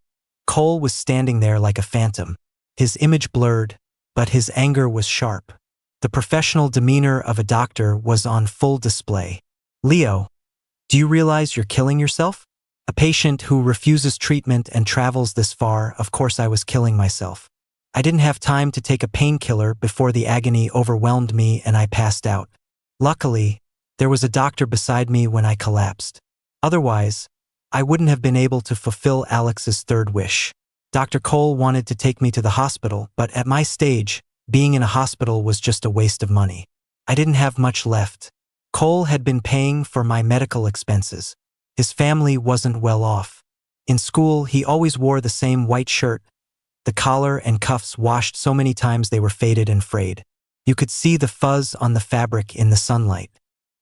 Cole was standing there like a phantom. His image blurred, but his anger was sharp. The professional demeanor of a doctor was on full display. Leo, do you realize you're killing yourself? A patient who refuses treatment and travels this far, of course I was killing myself. I didn't have time to take a painkiller before the agony overwhelmed me and I passed out. Luckily, there was a doctor beside me when I collapsed. Otherwise, I wouldn't have been able to fulfill Alex's third wish. Dr. Cole wanted to take me to the hospital, but at my stage, being in a hospital was just a waste of money. I didn't have much left. Cole had been paying for my medical expenses. His family wasn't well off. In school, he always wore the same white shirt, the collar and cuffs washed so many times they were faded and frayed. You could see the fuzz on the fabric in the sunlight.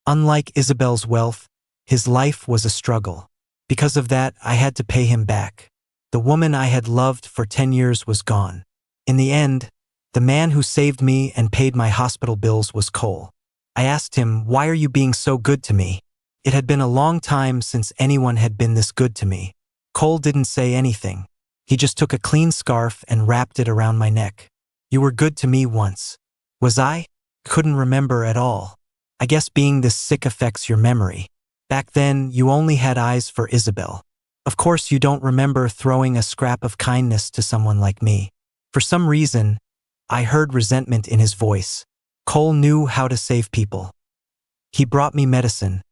Unlike Isabel's wealth, his life was a struggle. Because of that, I had to pay him back. The woman I had loved for 10 years was gone. In the end, the man who saved me and paid my hospital bills was Cole. I asked him, "Why are you being so good to me?" It had been a long time since anyone had been this good to me. Cole didn't say anything. He just took a clean scarf and wrapped it around my neck. "You were good to me once." Was I? Couldn't remember at all. I guess being this sick affects your memory. Back then, you only had eyes for Isabel. Of course, you don't remember throwing a scrap of kindness to someone like me. For some reason, I heard resentment in his voice. Cole knew how to save people. He brought me medicine,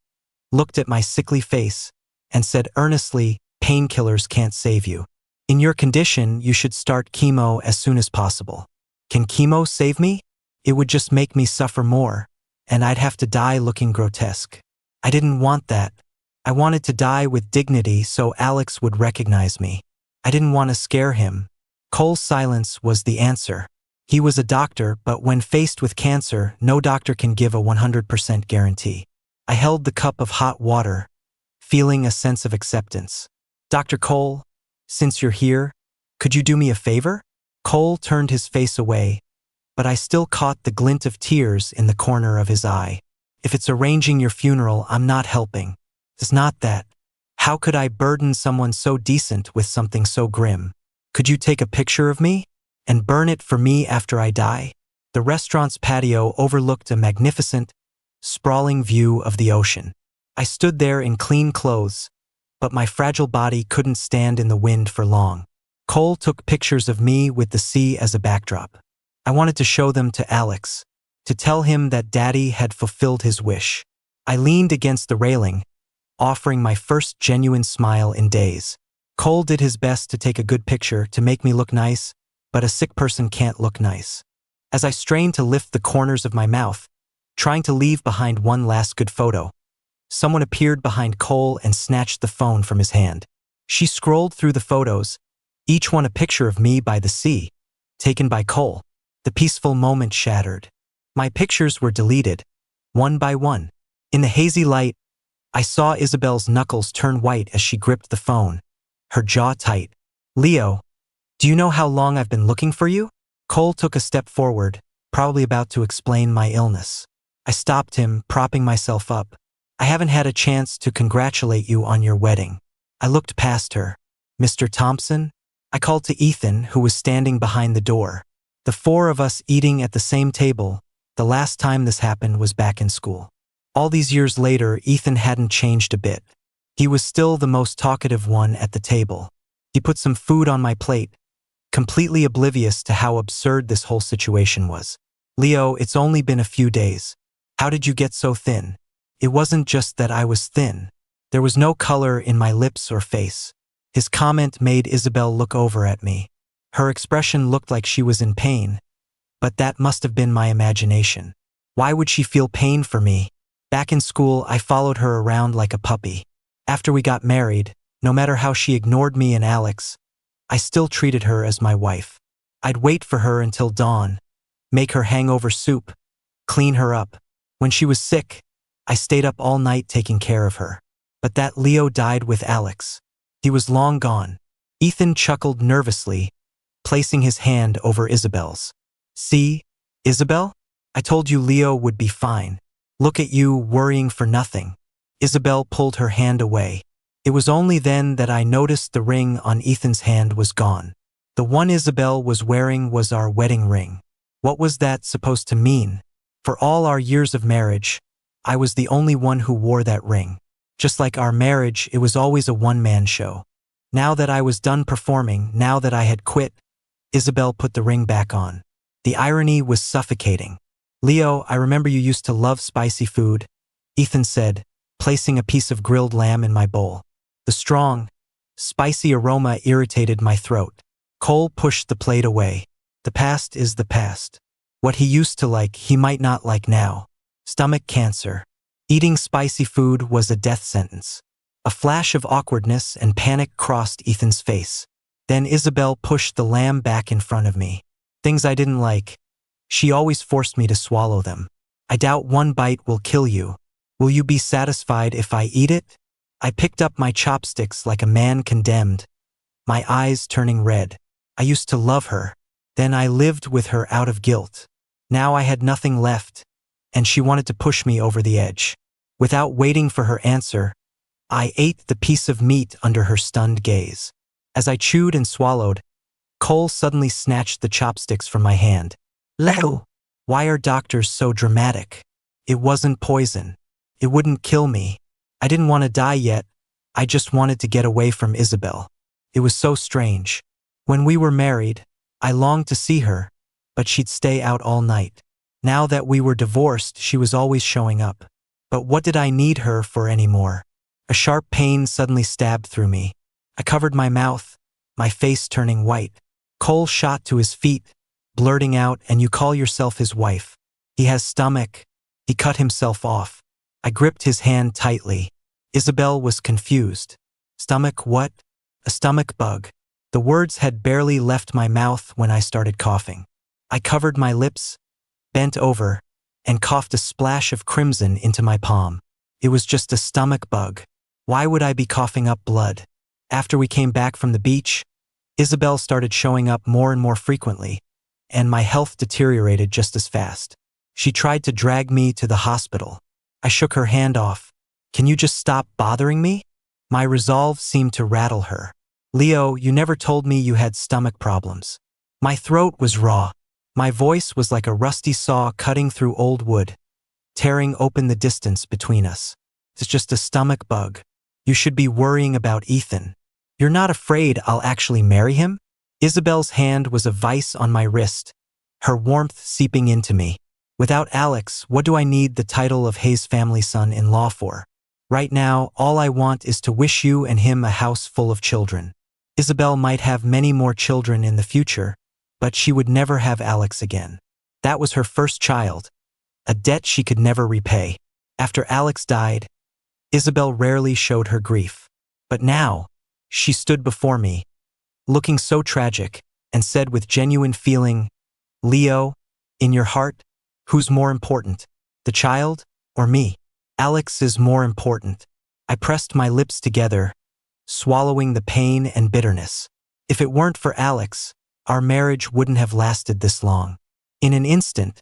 looked at my sickly face, and said earnestly, "Painkillers can't save you. In your condition, you should start chemo as soon as possible." Can chemo save me? It would just make me suffer more, and I'd have to die looking grotesque. I didn't want that. I wanted to die with dignity so Alex would recognize me. I didn't want to scare him. Cole's silence was the answer. He was a doctor, but when faced with cancer, no doctor can give a 100% guarantee. I held the cup of hot water, feeling a sense of acceptance. Dr. Cole, since you're here, could you do me a favor? Cole turned his face away, but I still caught the glint of tears in the corner of his eye. If it's arranging your funeral, I'm not helping. It's not that. How could I burden someone so decent with something so grim? Could you take a picture of me and burn it for me after I die? The restaurant's patio overlooked a magnificent, sprawling view of the ocean. I stood there in clean clothes, but my fragile body couldn't stand in the wind for long. Cole took pictures of me with the sea as a backdrop. I wanted to show them to Alex, to tell him that Daddy had fulfilled his wish. I leaned against the railing, offering my first genuine smile in days. Cole did his best to take a good picture to make me look nice, but a sick person can't look nice. As I strained to lift the corners of my mouth, trying to leave behind one last good photo, someone appeared behind Cole and snatched the phone from his hand. She scrolled through the photos, each one a picture of me by the sea, taken by Cole. The peaceful moment shattered. My pictures were deleted, one by one. In the hazy light, I saw Isabel's knuckles turn white as she gripped the phone, her jaw tight. Leo, do you know how long I've been looking for you? Cole took a step forward, probably about to explain my illness. I stopped him, propping myself up. I haven't had a chance to congratulate you on your wedding. I looked past her. Mr. Thompson? I called to Ethan, who was standing behind the door. The four of us eating at the same table. The last time this happened was back in school. All these years later, Ethan hadn't changed a bit. He was still the most talkative one at the table. He put some food on my plate, completely oblivious to how absurd this whole situation was. Leo, it's only been a few days. How did you get so thin? It wasn't just that I was thin. There was no color in my lips or face. His comment made Isabel look over at me. Her expression looked like she was in pain, but that must have been my imagination. Why would she feel pain for me? Back in school, I followed her around like a puppy. After we got married, no matter how she ignored me and Alex, I still treated her as my wife. I'd wait for her until dawn, make her hangover soup, clean her up. When she was sick, I stayed up all night taking care of her. But that Leo died with Alex. He was long gone. Ethan chuckled nervously, placing his hand over Isabel's. See, Isabel? I told you Leo would be fine. Look at you worrying for nothing. Isabel pulled her hand away. It was only then that I noticed the ring on Ethan's hand was gone. The one Isabel was wearing was our wedding ring. What was that supposed to mean? For all our years of marriage, I was the only one who wore that ring. Just like our marriage, it was always a one-man show. Now that I was done performing, now that I had quit, Isabel put the ring back on. The irony was suffocating. Leo, I remember you used to love spicy food, Ethan said, placing a piece of grilled lamb in my bowl. The strong, spicy aroma irritated my throat. Cole pushed the plate away. The past is the past. What he used to like, he might not like now. Stomach cancer. Eating spicy food was a death sentence. A flash of awkwardness and panic crossed Ethan's face. Then Isabel pushed the lamb back in front of me. Things I didn't like. She always forced me to swallow them. I doubt one bite will kill you. Will you be satisfied if I eat it? I picked up my chopsticks like a man condemned, my eyes turning red. I used to love her. Then I lived with her out of guilt. Now I had nothing left, and she wanted to push me over the edge. Without waiting for her answer, I ate the piece of meat under her stunned gaze. As I chewed and swallowed, Cole suddenly snatched the chopsticks from my hand. Leo, why are doctors so dramatic? It wasn't poison. It wouldn't kill me. I didn't want to die yet. I just wanted to get away from Isabel. It was so strange. When we were married, I longed to see her, but she'd stay out all night. Now that we were divorced, she was always showing up. But what did I need her for anymore? A sharp pain suddenly stabbed through me. I covered my mouth, my face turning white. Cole shot to his feet, blurting out, "And you call yourself his wife? He has stomach." He cut himself off. I gripped his hand tightly. Isabel was confused. Stomach what? A stomach bug. The words had barely left my mouth when I started coughing. I covered my lips, bent over, and coughed a splash of crimson into my palm. It was just a stomach bug. Why would I be coughing up blood? After we came back from the beach, Isabel started showing up more and more frequently, and my health deteriorated just as fast. She tried to drag me to the hospital. I shook her hand off. Can you just stop bothering me? My resolve seemed to rattle her. Leo, you never told me you had stomach problems. My throat was raw. My voice was like a rusty saw cutting through old wood, tearing open the distance between us. It's just a stomach bug. You should be worrying about Ethan. You're not afraid I'll actually marry him? Isabel's hand was a vice on my wrist, her warmth seeping into me. Without Alex, what do I need the title of Hayes family son-in-law for? Right now, all I want is to wish you and him a house full of children. Isabel might have many more children in the future, but she would never have Alex again. That was her first child, a debt she could never repay. After Alex died, Isabel rarely showed her grief. But now, she stood before me, looking so tragic, and said with genuine feeling, Leo, in your heart, who's more important, the child or me? Alex is more important. I pressed my lips together, swallowing the pain and bitterness. If it weren't for Alex, our marriage wouldn't have lasted this long. In an instant,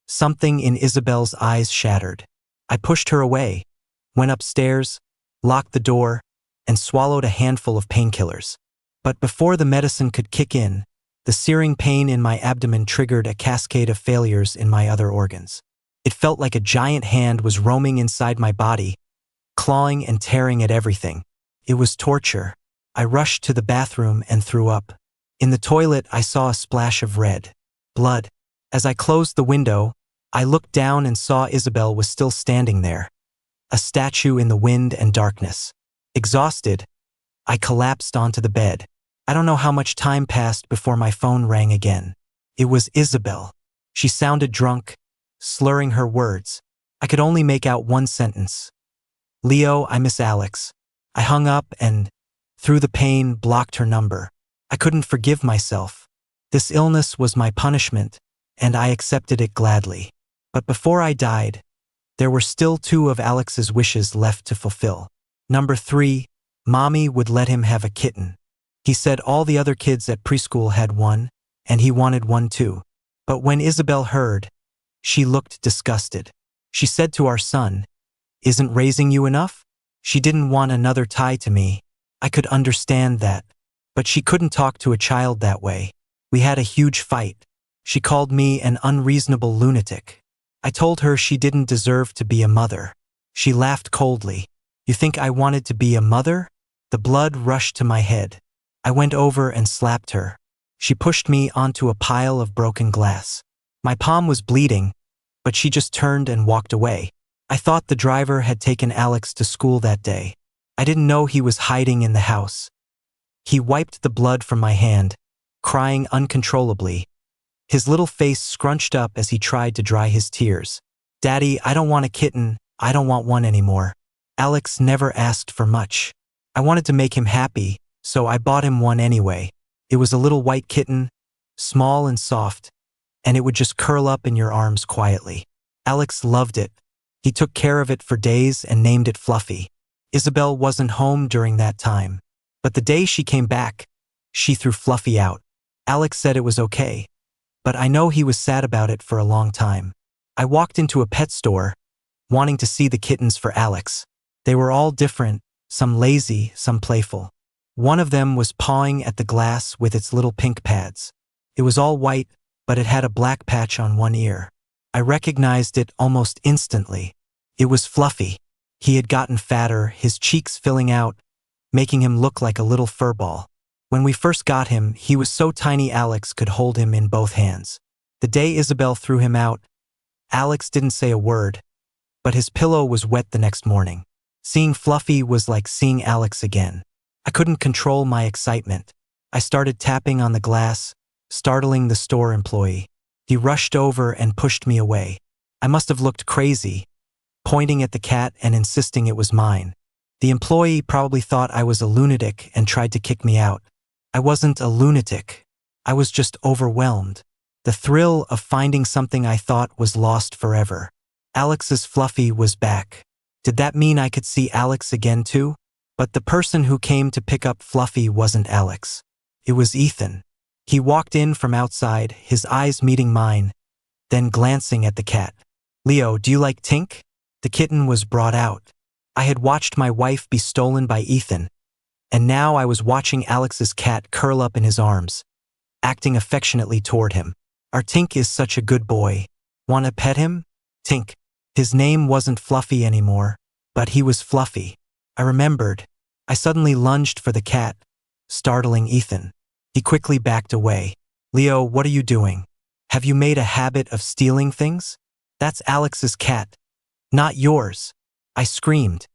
something in Isabel's eyes shattered. I pushed her away, went upstairs, locked the door, and swallowed a handful of painkillers. But before the medicine could kick in, the searing pain in my abdomen triggered a cascade of failures in my other organs. It felt like a giant hand was roaming inside my body, clawing and tearing at everything. It was torture. I rushed to the bathroom and threw up. In the toilet, I saw a splash of red blood. As I closed the window, I looked down and saw Isabel was still standing there, a statue in the wind and darkness. Exhausted, I collapsed onto the bed. I don't know how much time passed before my phone rang again. It was Isabel. She sounded drunk, slurring her words. I could only make out one sentence. Leo, I miss Alex. I hung up and, through the pain, blocked her number. I couldn't forgive myself. This illness was my punishment, and I accepted it gladly. But before I died, there were still 2 of Alex's wishes left to fulfill. Number 3, Mommy would let him have a kitten. He said all the other kids at preschool had one, and he wanted one too. But when Isabel heard, she looked disgusted. She said to our son, "Isn't raising you enough?" She didn't want another tie to me. I could understand that. But she couldn't talk to a child that way. We had a huge fight. She called me an unreasonable lunatic. I told her she didn't deserve to be a mother. She laughed coldly. You think I wanted to be a mother? The blood rushed to my head. I went over and slapped her. She pushed me onto a pile of broken glass. My palm was bleeding, but she just turned and walked away. I thought the driver had taken Alex to school that day. I didn't know he was hiding in the house. He wiped the blood from my hand, crying uncontrollably. His little face scrunched up as he tried to dry his tears. Daddy, I don't want a kitten. I don't want one anymore. Alex never asked for much. I wanted to make him happy, so I bought him one anyway. It was a little white kitten, small and soft, and it would just curl up in your arms quietly. Alex loved it. He took care of it for days and named it Fluffy. Isabel wasn't home during that time, but the day she came back, she threw Fluffy out. Alex said it was okay, but I know he was sad about it for a long time. I walked into a pet store, wanting to see the kittens for Alex. They were all different, some lazy, some playful. One of them was pawing at the glass with its little pink pads. It was all white, but it had a black patch on one ear. I recognized it almost instantly. It was Fluffy. He had gotten fatter, his cheeks filling out, making him look like a little fur ball. When we first got him, he was so tiny Alex could hold him in both hands. The day Isabel threw him out, Alex didn't say a word, but his pillow was wet the next morning. Seeing Fluffy was like seeing Alex again. I couldn't control my excitement. I started tapping on the glass, startling the store employee. He rushed over and pushed me away. I must have looked crazy, pointing at the cat and insisting it was mine. The employee probably thought I was a lunatic and tried to kick me out. I wasn't a lunatic. I was just overwhelmed. The thrill of finding something I thought was lost forever. Alex's Fluffy was back. Did that mean I could see Alex again too? But the person who came to pick up Fluffy wasn't Alex. It was Ethan. He walked in from outside, his eyes meeting mine, then glancing at the cat. "Leo, do you like Tink?" The kitten was brought out. I had watched my wife be stolen by Ethan, and now I was watching Alex's cat curl up in his arms, acting affectionately toward him. "Our Tink is such a good boy. Wanna pet him?" Tink. His name wasn't Fluffy anymore, but he was Fluffy. I remembered. I suddenly lunged for the cat, startling Ethan. He quickly backed away. "Leo, what are you doing? Have you made a habit of stealing things? That's Alex's cat, not yours." I screamed,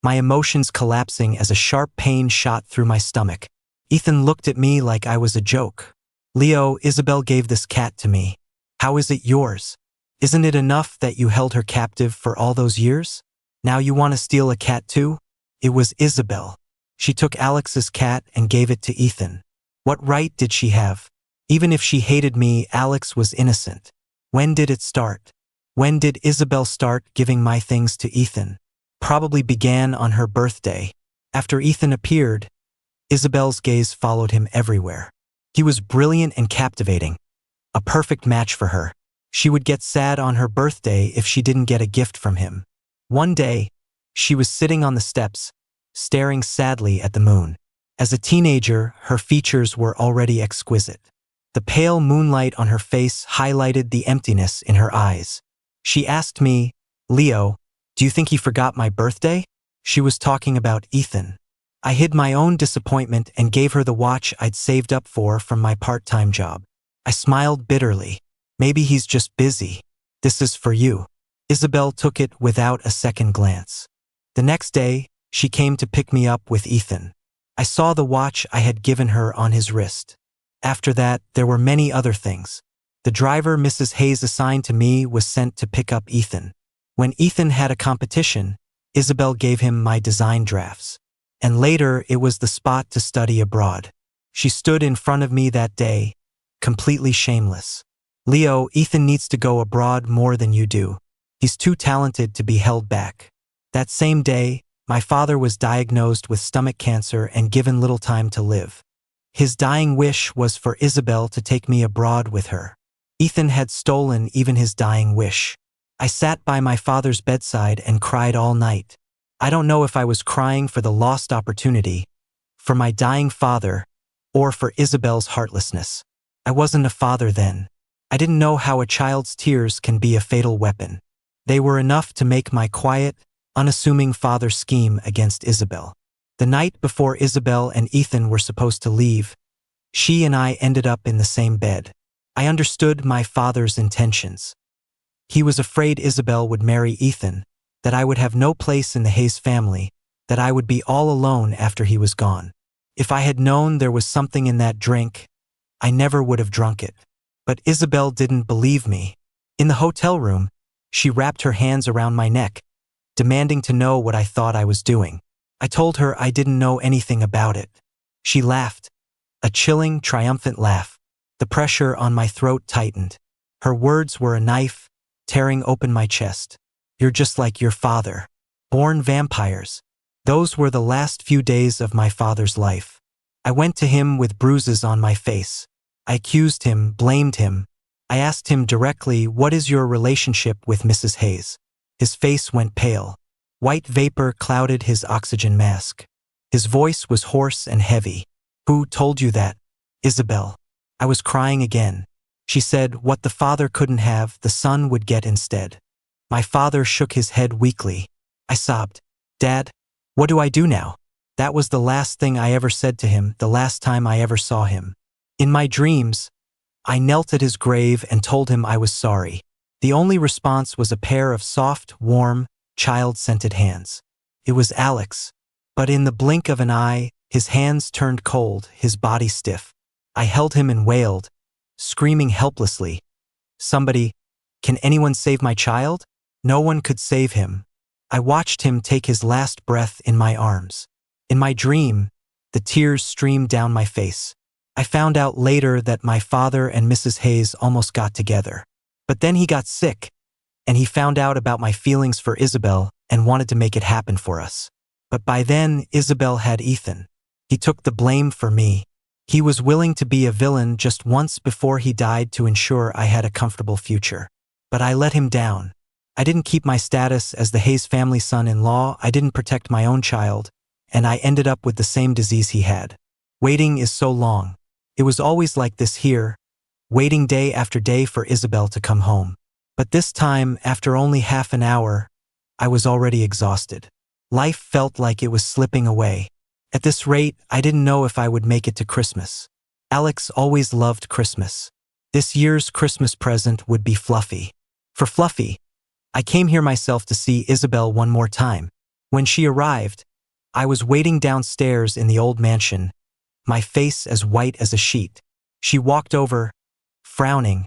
my emotions collapsing as a sharp pain shot through my stomach. Ethan looked at me like I was a joke. "Leo, Isabel gave this cat to me. How is it yours? Isn't it enough that you held her captive for all those years? Now you want to steal a cat too?" It was Isabel. She took Alex's cat and gave it to Ethan. What right did she have? Even if she hated me, Alex was innocent. When did it start? When did Isabel start giving my things to Ethan? Probably began on her birthday. After Ethan appeared, Isabel's gaze followed him everywhere. He was brilliant and captivating, a perfect match for her. She would get sad on her birthday if she didn't get a gift from him. One day, she was sitting on the steps, staring sadly at the moon. As a teenager, her features were already exquisite. The pale moonlight on her face highlighted the emptiness in her eyes. She asked me, "Leo, do you think he forgot my birthday?" She was talking about Ethan. I hid my own disappointment and gave her the watch I'd saved up for from my part-time job. I smiled bitterly. "Maybe he's just busy. This is for you." Isabel took it without a second glance. The next day, she came to pick me up with Ethan. I saw the watch I had given her on his wrist. After that, there were many other things. The driver Mrs. Hayes assigned to me was sent to pick up Ethan. When Ethan had a competition, Isabel gave him my design drafts. And later, it was the spot to study abroad. She stood in front of me that day, completely shameless. "Leo, Ethan needs to go abroad more than you do. He's too talented to be held back." That same day, my father was diagnosed with stomach cancer and given little time to live. His dying wish was for Isabel to take me abroad with her. Ethan had stolen even his dying wish. I sat by my father's bedside and cried all night. I don't know if I was crying for the lost opportunity, for my dying father, or for Isabel's heartlessness. I wasn't a father then. I didn't know how a child's tears can be a fatal weapon. They were enough to make my quiet, unassuming father scheme against Isabel. The night before Isabel and Ethan were supposed to leave, she and I ended up in the same bed. I understood my father's intentions. He was afraid Isabel would marry Ethan, that I would have no place in the Hayes family, that I would be all alone after he was gone. If I had known there was something in that drink, I never would have drunk it. But Isabel didn't believe me. In the hotel room, she wrapped her hands around my neck, demanding to know what I thought I was doing. I told her I didn't know anything about it. She laughed, a chilling, triumphant laugh. The pressure on my throat tightened. Her words were a knife, tearing open my chest. "You're just like your father. Born vampires." Those were the last few days of my father's life. I went to him with bruises on my face. I accused him, blamed him. I asked him directly, "What is your relationship with Mrs. Hayes?" His face went pale. White vapor clouded his oxygen mask. His voice was hoarse and heavy. "Who told you that?" "Isabel." I was crying again. She said, "What the father couldn't have, the son would get instead." My father shook his head weakly. I sobbed. "Dad, what do I do now?" That was the last thing I ever said to him, the last time I ever saw him. In my dreams, I knelt at his grave and told him I was sorry. The only response was a pair of soft, warm, child-scented hands. It was Alex, but in the blink of an eye, his hands turned cold, his body stiff. I held him and wailed, screaming helplessly, "Somebody, can anyone save my child?" No one could save him. I watched him take his last breath in my arms. In my dream, the tears streamed down my face. I found out later that my father and Mrs. Hayes almost got together. But then he got sick, and he found out about my feelings for Isabel and wanted to make it happen for us. But by then, Isabel had Ethan. He took the blame for me. He was willing to be a villain just once before he died to ensure I had a comfortable future. But I let him down. I didn't keep my status as the Hayes family son-in-law, I didn't protect my own child, and I ended up with the same disease he had. Waiting is so long. It was always like this here, waiting day after day for Isabel to come home. But this time, after only half an hour, I was already exhausted. Life felt like it was slipping away. At this rate, I didn't know if I would make it to Christmas. Alex always loved Christmas. This year's Christmas present would be Fluffy. For Fluffy, I came here myself to see Isabel one more time. When she arrived, I was waiting downstairs in the old mansion, my face as white as a sheet. She walked over, frowning,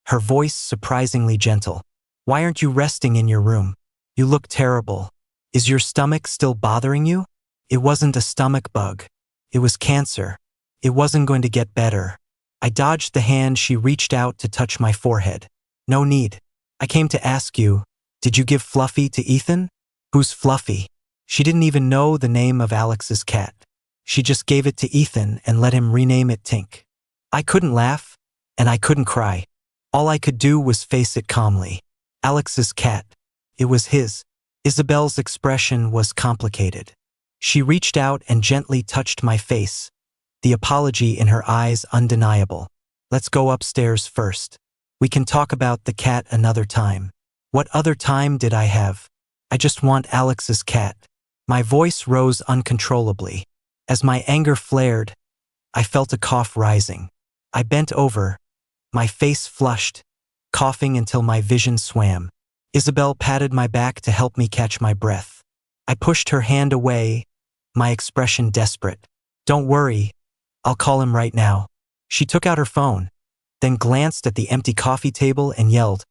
her voice surprisingly gentle. "Why aren't you resting in your room? You look terrible. Is your stomach still bothering you?" It wasn't a stomach bug. It was cancer. It wasn't going to get better. I dodged the hand she reached out to touch my forehead. "No need. I came to ask you, did you give Fluffy to Ethan?" "Who's Fluffy?" She didn't even know the name of Alex's cat. She just gave it to Ethan and let him rename it Tink. I couldn't laugh, and I couldn't cry. All I could do was face it calmly. Alex's cat. It was his. Isabel's expression was complicated. She reached out and gently touched my face, the apology in her eyes undeniable. "Let's go upstairs first. We can talk about the cat another time." What other time did I have? I just want Alex's cat. My voice rose uncontrollably. As my anger flared, I felt a cough rising. I bent over, my face flushed, coughing until my vision swam. Isabel patted my back to help me catch my breath. I pushed her hand away, my expression desperate. "Don't worry, I'll call him right now." She took out her phone, then glanced at the empty coffee table and yelled,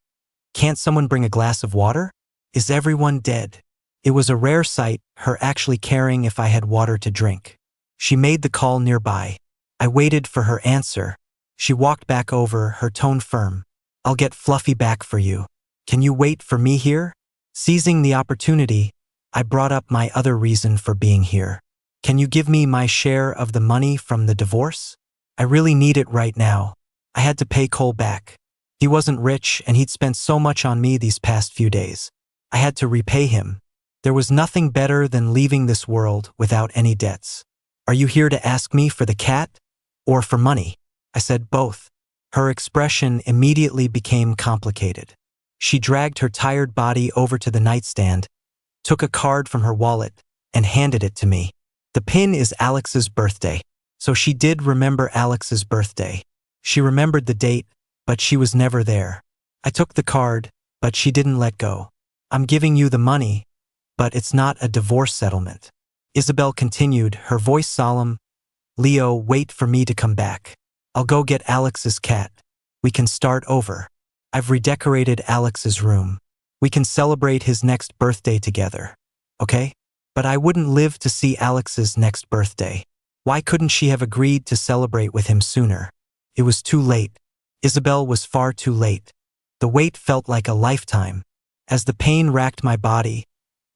"Can't someone bring a glass of water? Is everyone dead?" It was a rare sight, her actually caring if I had water to drink. She made the call nearby. I waited for her answer. She walked back over, her tone firm. "I'll get Fluffy back for you. Can you wait for me here?" Seizing the opportunity, I brought up my other reason for being here. "Can you give me my share of the money from the divorce? I really need it right now. I had to pay Cole back. He wasn't rich and he'd spent so much on me these past few days. I had to repay him. There was nothing better than leaving this world without any debts." "Are you here to ask me for the cat or for money?" I said both. Her expression immediately became complicated. She dragged her tired body over to the nightstand, took a card from her wallet, and handed it to me. The pin is Alex's birthday. So she did remember Alex's birthday. She remembered the date, but she was never there. I took the card, but she didn't let go. "I'm giving you the money, but it's not a divorce settlement." Isabel continued, her voice solemn. "Leo, wait for me to come back. I'll go get Alex's cat. We can start over. I've redecorated Alex's room. We can celebrate his next birthday together. Okay? But I wouldn't live to see Alex's next birthday. Why couldn't she have agreed to celebrate with him sooner? It was too late. Isabel was far too late. The wait felt like a lifetime. As the pain racked my body,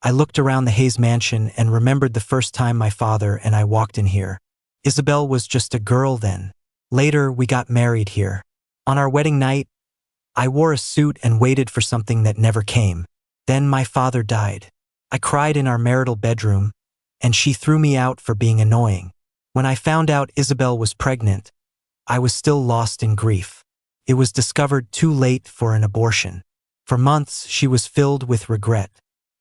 I looked around the Hayes mansion and remembered the first time my father and I walked in here. Isabel was just a girl then. Later, we got married here. On our wedding night, I wore a suit and waited for something that never came. Then my father died. I cried in our marital bedroom, and she threw me out for being annoying. When I found out Isabel was pregnant, I was still lost in grief. It was discovered too late for an abortion. For months, she was filled with regret.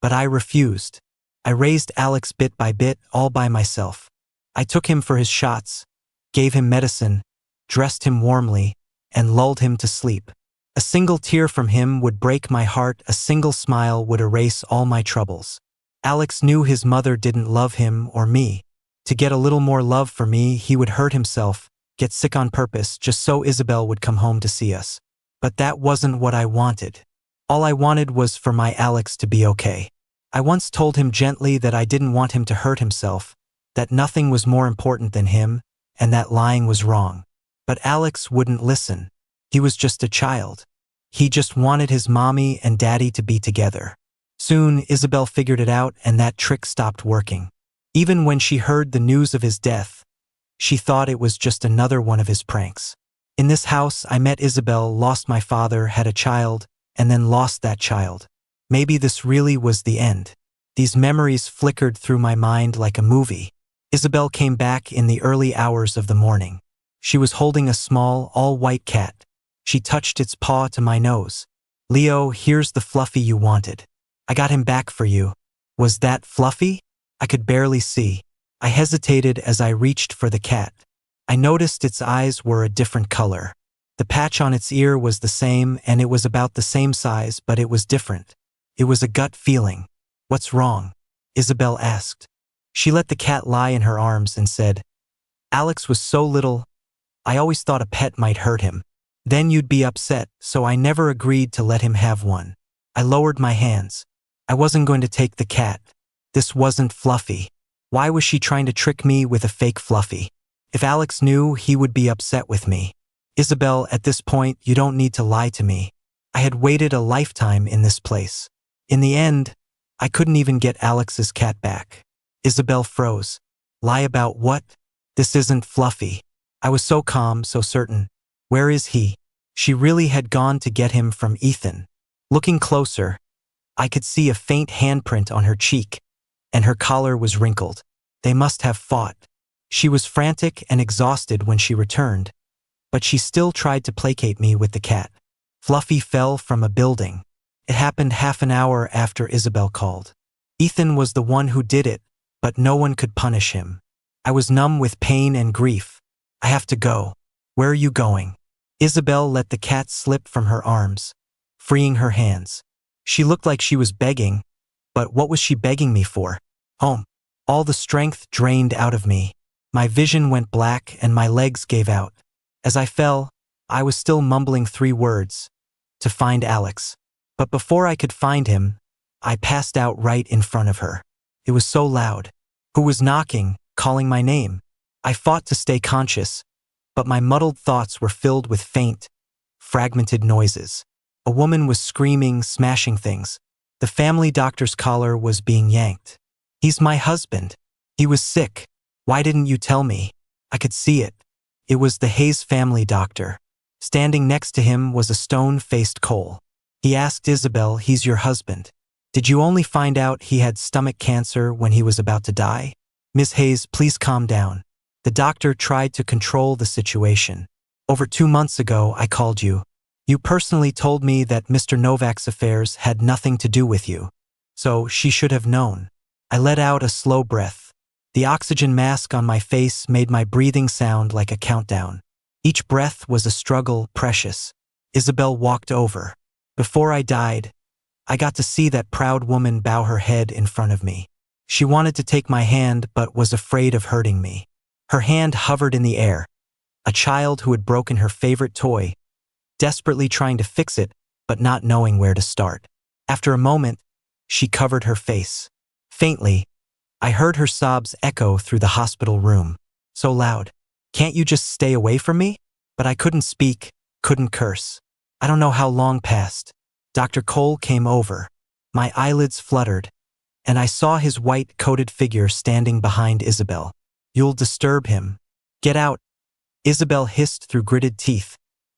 But I refused. I raised Alex bit by bit, all by myself. I took him for his shots, gave him medicine, dressed him warmly, and lulled him to sleep. A single tear from him would break my heart, a single smile would erase all my troubles. Alex knew his mother didn't love him or me. To get a little more love for me, he would hurt himself, get sick on purpose, just so Isabel would come home to see us. But that wasn't what I wanted. All I wanted was for my Alex to be okay. I once told him gently that I didn't want him to hurt himself, that nothing was more important than him, and that lying was wrong. But Alex wouldn't listen. He was just a child. He just wanted his mommy and daddy to be together. Soon, Isabel figured it out, and that trick stopped working. Even when she heard the news of his death, she thought it was just another one of his pranks. In this house, I met Isabel, lost my father, had a child, and then lost that child. Maybe this really was the end. These memories flickered through my mind like a movie. Isabel came back in the early hours of the morning. She was holding a small, all-white cat. She touched its paw to my nose. "Leo, here's the Fluffy you wanted. I got him back for you." Was that Fluffy? I could barely see. I hesitated as I reached for the cat. I noticed its eyes were a different color. The patch on its ear was the same, and it was about the same size, but it was different. It was a gut feeling. "What's wrong?" Isabel asked. She let the cat lie in her arms and said, "Alex was so little. I always thought a pet might hurt him. Then you'd be upset, so I never agreed to let him have one." I lowered my hands. I wasn't going to take the cat. This wasn't Fluffy. Why was she trying to trick me with a fake Fluffy? If Alex knew, he would be upset with me. "Isabel, at this point, you don't need to lie to me. I had waited a lifetime in this place. In the end, I couldn't even get Alex's cat back." Isabel froze. "Lie about what? This isn't Fluffy." I was so calm, so certain. "Where is he?" She really had gone to get him from Ethan. Looking closer, I could see a faint handprint on her cheek, and her collar was wrinkled. They must have fought. She was frantic and exhausted when she returned, but she still tried to placate me with the cat. Fluffy fell from a building. It happened half an hour after Isabel called. Ethan was the one who did it, but no one could punish him. I was numb with pain and grief. "I have to go." "Where are you going?" Isabel let the cat slip from her arms, freeing her hands. She looked like she was begging, but what was she begging me for? Home. All the strength drained out of me. My vision went black and my legs gave out. As I fell, I was still mumbling 3 words. "To find Alex." But before I could find him, I passed out right in front of her. It was so loud. Who was knocking, calling my name? I fought to stay conscious, but my muddled thoughts were filled with faint, fragmented noises. A woman was screaming, smashing things. The family doctor's collar was being yanked. "He's my husband. He was sick. Why didn't you tell me?" I could see it. It was the Hayes family doctor. Standing next to him was a stone-faced Cole. He asked Isabel, "He's your husband. Did you only find out he had stomach cancer when he was about to die?" "Miss Hayes, please calm down." The doctor tried to control the situation. "Over 2 months ago, I called you. You personally told me that Mr. Novak's affairs had nothing to do with you. So she should have known." I let out a slow breath. The oxygen mask on my face made my breathing sound like a countdown. Each breath was a struggle, precious. Isabel walked over. Before I died, I got to see that proud woman bow her head in front of me. She wanted to take my hand but was afraid of hurting me. Her hand hovered in the air. A child who had broken her favorite toy, desperately trying to fix it but not knowing where to start. After a moment, she covered her face. Faintly, I heard her sobs echo through the hospital room. So loud. "Can't you just stay away from me?" But I couldn't speak, couldn't curse. I don't know how long passed. Dr. Cole came over. My eyelids fluttered, and I saw his white-coated figure standing behind Isabel. "You'll disturb him. Get out." Isabel hissed through gritted teeth,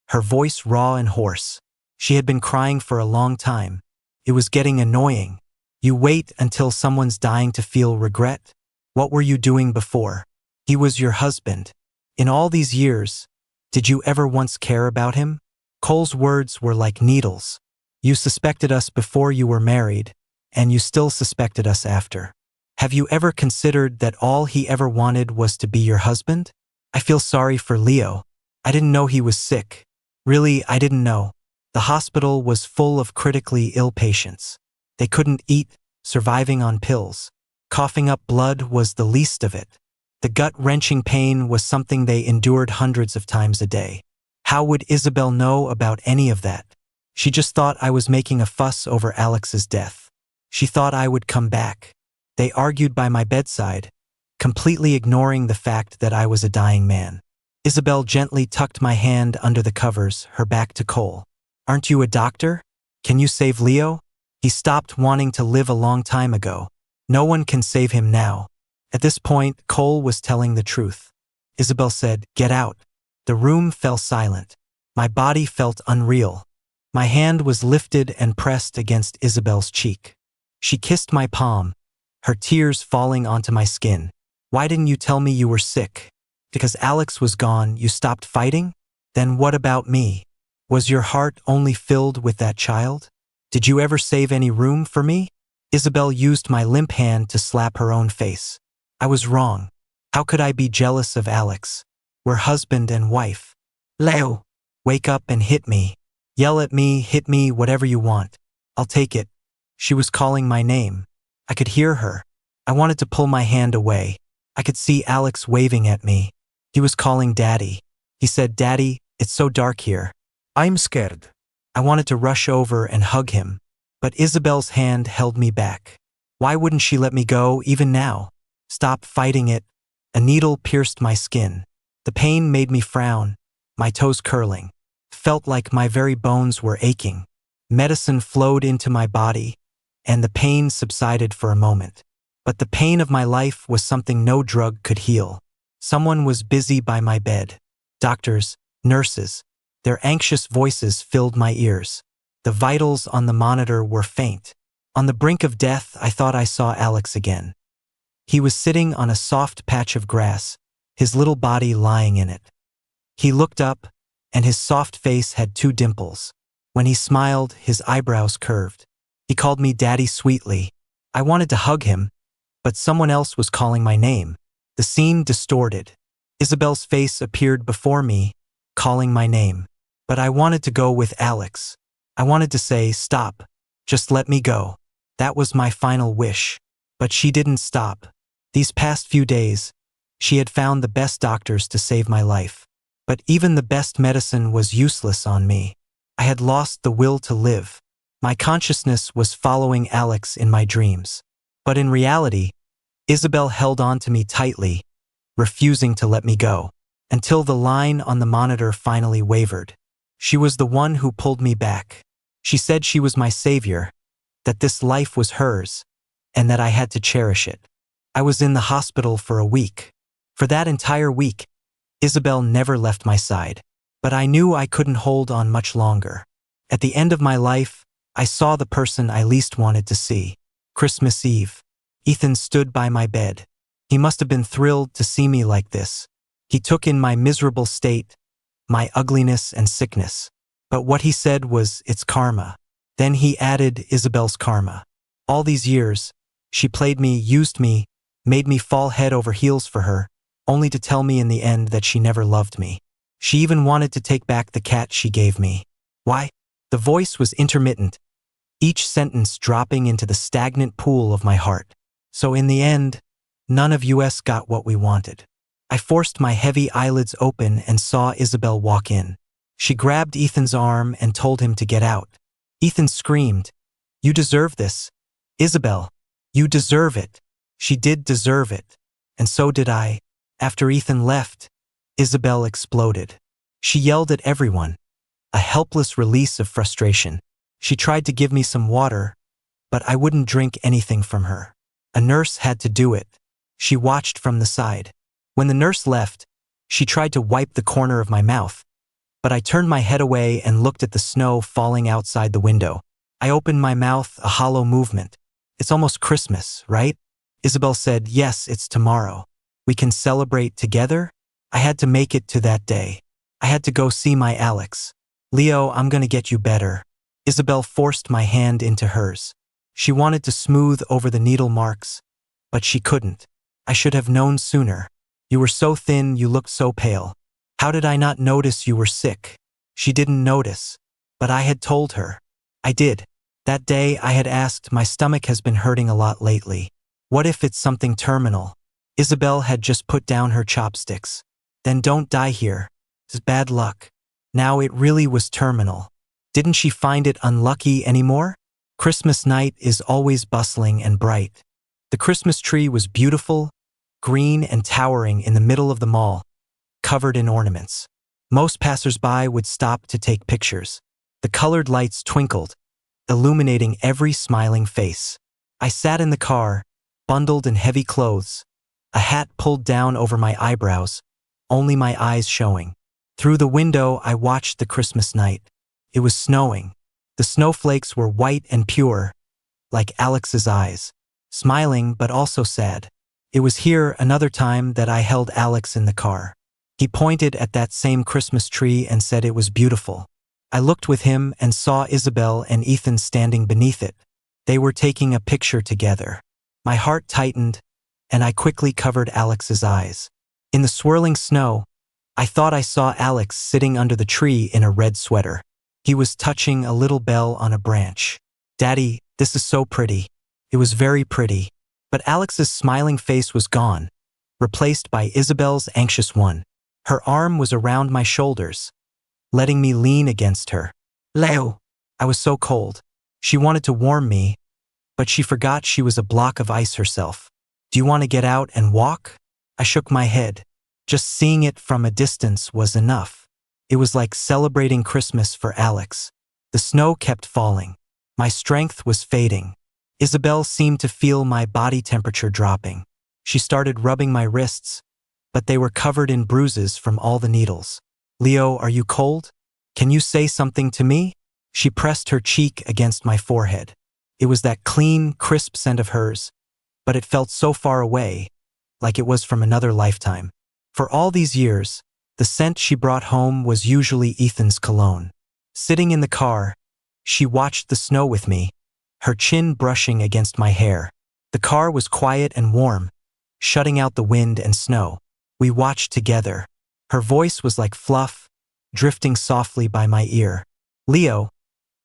her voice raw and hoarse. She had been crying for a long time. It was getting annoying. "You wait until someone's dying to feel regret? What were you doing before? He was your husband. In all these years, did you ever once care about him?" Cole's words were like needles. "You suspected us before you were married, and you still suspected us after. Have you ever considered that all he ever wanted was to be your husband? I feel sorry for Leo. I didn't know he was sick. Really, I didn't know. The hospital was full of critically ill patients. They couldn't eat, surviving on pills. Coughing up blood was the least of it. The gut-wrenching pain was something they endured hundreds of times a day. How would Isabel know about any of that? She just thought I was making a fuss over Alex's death. She thought I would come back. They argued by my bedside, completely ignoring the fact that I was a dying man. Isabel gently tucked my hand under the covers, her back to Cole. Aren't you a doctor? Can you save Leo? He stopped wanting to live a long time ago. No one can save him now. At this point, Cole was telling the truth. Isabel said, "Get out." The room fell silent. My body felt unreal. My hand was lifted and pressed against Isabel's cheek. She kissed my palm, her tears falling onto my skin. "Why didn't you tell me you were sick? Because Alex was gone, you stopped fighting? Then what about me? Was your heart only filled with that child? Did you ever save any room for me?" Isabel used my limp hand to slap her own face. I was wrong. How could I be jealous of Alex? We're husband and wife. Leo, wake up and hit me. Yell at me, hit me, whatever you want. I'll take it. She was calling my name. I could hear her. I wanted to pull my hand away. I could see Alex waving at me. He was calling Daddy. He said, "Daddy, it's so dark here." I'm scared. I wanted to rush over and hug him, but Isabel's hand held me back. Why wouldn't she let me go even now? Stop fighting it. A needle pierced my skin. The pain made me frown, my toes curling. Felt like my very bones were aching. Medicine flowed into my body, and the pain subsided for a moment. But the pain of my life was something no drug could heal. Someone was busy by my bed. Doctors, nurses. Their anxious voices filled my ears. The vitals on the monitor were faint. On the brink of death, I thought I saw Alex again. He was sitting on a soft patch of grass, his little body lying in it. He looked up, and his soft face had 2 dimples. When he smiled, his eyebrows curved. He called me Daddy sweetly. I wanted to hug him, but someone else was calling my name. The scene distorted. Isabel's face appeared before me, calling my name. But I wanted to go with Alex. I wanted to say, "Stop. Just let me go." That was my final wish. But she didn't stop. These past few days, she had found the best doctors to save my life. But even the best medicine was useless on me. I had lost the will to live. My consciousness was following Alex in my dreams. But in reality, Isabel held on to me tightly, refusing to let me go, until the line on the monitor finally wavered. She was the one who pulled me back. She said she was my savior, that this life was hers, and that I had to cherish it. I was in the hospital for a week. For that entire week, Isabel never left my side. But I knew I couldn't hold on much longer. At the end of my life, I saw the person I least wanted to see. Christmas Eve. Ethan stood by my bed. He must have been thrilled to see me like this. He took in my miserable state, my ugliness and sickness. But what he said was, "It's karma." Then he added Isabel's karma. All these years, she played me, used me, made me fall head over heels for her, only to tell me in the end that she never loved me. She even wanted to take back the cat she gave me. Why? The voice was intermittent, each sentence dropping into the stagnant pool of my heart. So in the end, none of us got what we wanted. I forced my heavy eyelids open and saw Isabel walk in. She grabbed Ethan's arm and told him to get out. Ethan screamed, "You deserve this. Isabel, you deserve it." She did deserve it. And so did I. After Ethan left, Isabel exploded. She yelled at everyone, a helpless release of frustration. She tried to give me some water, but I wouldn't drink anything from her. A nurse had to do it. She watched from the side. When the nurse left, she tried to wipe the corner of my mouth, but I turned my head away and looked at the snow falling outside the window. I opened my mouth, a hollow movement. "It's almost Christmas, right?" Isabel said, "Yes, it's tomorrow. We can celebrate together." I had to make it to that day. I had to go see my Alex. "Leo, I'm gonna get you better." Isabel forced my hand into hers. She wanted to smooth over the needle marks, but she couldn't. I should have known sooner. "You were so thin, you looked so pale. How did I not notice you were sick?" She didn't notice, but I had told her. I did. That day I had asked, "My stomach has been hurting a lot lately. What if it's something terminal?" Isabel had just put down her chopsticks. "Then don't die here. It's bad luck." Now it really was terminal. Didn't she find it unlucky anymore? Christmas night is always bustling and bright. The Christmas tree was beautiful, green and towering in the middle of the mall, covered in ornaments. Most passers-by would stop to take pictures. The colored lights twinkled, illuminating every smiling face. I sat in the car, bundled in heavy clothes, a hat pulled down over my eyebrows, only my eyes showing. Through the window, I watched the Christmas night. It was snowing. The snowflakes were white and pure, like Alex's eyes, smiling but also sad. It was here another time that I held Alex in the car. He pointed at that same Christmas tree and said it was beautiful. I looked with him and saw Isabel and Ethan standing beneath it. They were taking a picture together. My heart tightened, and I quickly covered Alex's eyes. In the swirling snow, I thought I saw Alex sitting under the tree in a red sweater. He was touching a little bell on a branch. "Daddy, this is so pretty." It was very pretty. But Alex's smiling face was gone, replaced by Isabel's anxious one. Her arm was around my shoulders, letting me lean against her. "Leo." I was so cold. She wanted to warm me, but she forgot she was a block of ice herself. "Do you want to get out and walk?" I shook my head. Just seeing it from a distance was enough. It was like celebrating Christmas for Alex. The snow kept falling. My strength was fading. Isabel seemed to feel my body temperature dropping. She started rubbing my wrists, but they were covered in bruises from all the needles. "Leo, are you cold? Can you say something to me?" She pressed her cheek against my forehead. It was that clean, crisp scent of hers, but it felt so far away, like it was from another lifetime. For all these years, the scent she brought home was usually Ethan's cologne. Sitting in the car, she watched the snow with me, her chin brushing against my hair. The car was quiet and warm, shutting out the wind and snow. We watched together. Her voice was like fluff, drifting softly by my ear. "Leo,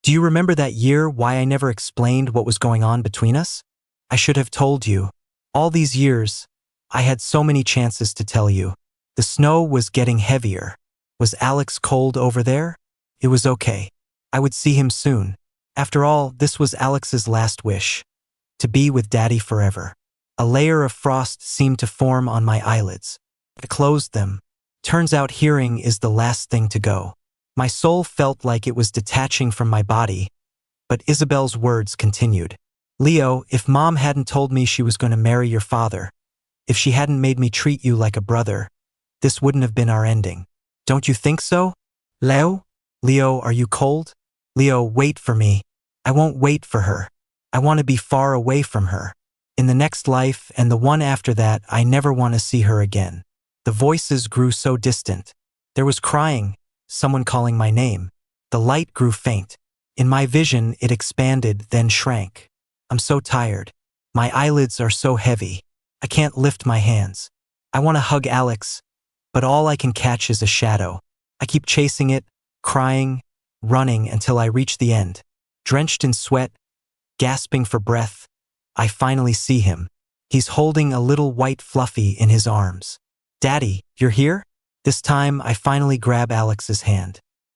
do you remember that year why I never explained what was going on between us? I should have told you. All these years, I had so many chances to tell you." The snow was getting heavier. Was Alex cold over there? It was okay. I would see him soon. After all, this was Alex's last wish, to be with Daddy forever. A layer of frost seemed to form on my eyelids. I closed them. Turns out hearing is the last thing to go. My soul felt like it was detaching from my body, but Isabel's words continued. "Leo, if Mom hadn't told me she was going to marry your father, if she hadn't made me treat you like a brother, this wouldn't have been our ending. Don't you think so? Leo? Leo, are you cold? Leo, wait for me. I won't wait for her. I want to be far away from her. In the next life and the one after that, I never want to see her again." The voices grew so distant. There was crying, someone calling my name. The light grew faint. In my vision, it expanded, then shrank. I'm so tired. My eyelids are so heavy. I can't lift my hands. I want to hug Alex, but all I can catch is a shadow. I keep chasing it, crying, running until I reach the end. Drenched in sweat, gasping for breath, I finally see him. He's holding a little white fluffy in his arms. "Daddy, you're here?" This time, I finally grab Alex's hand.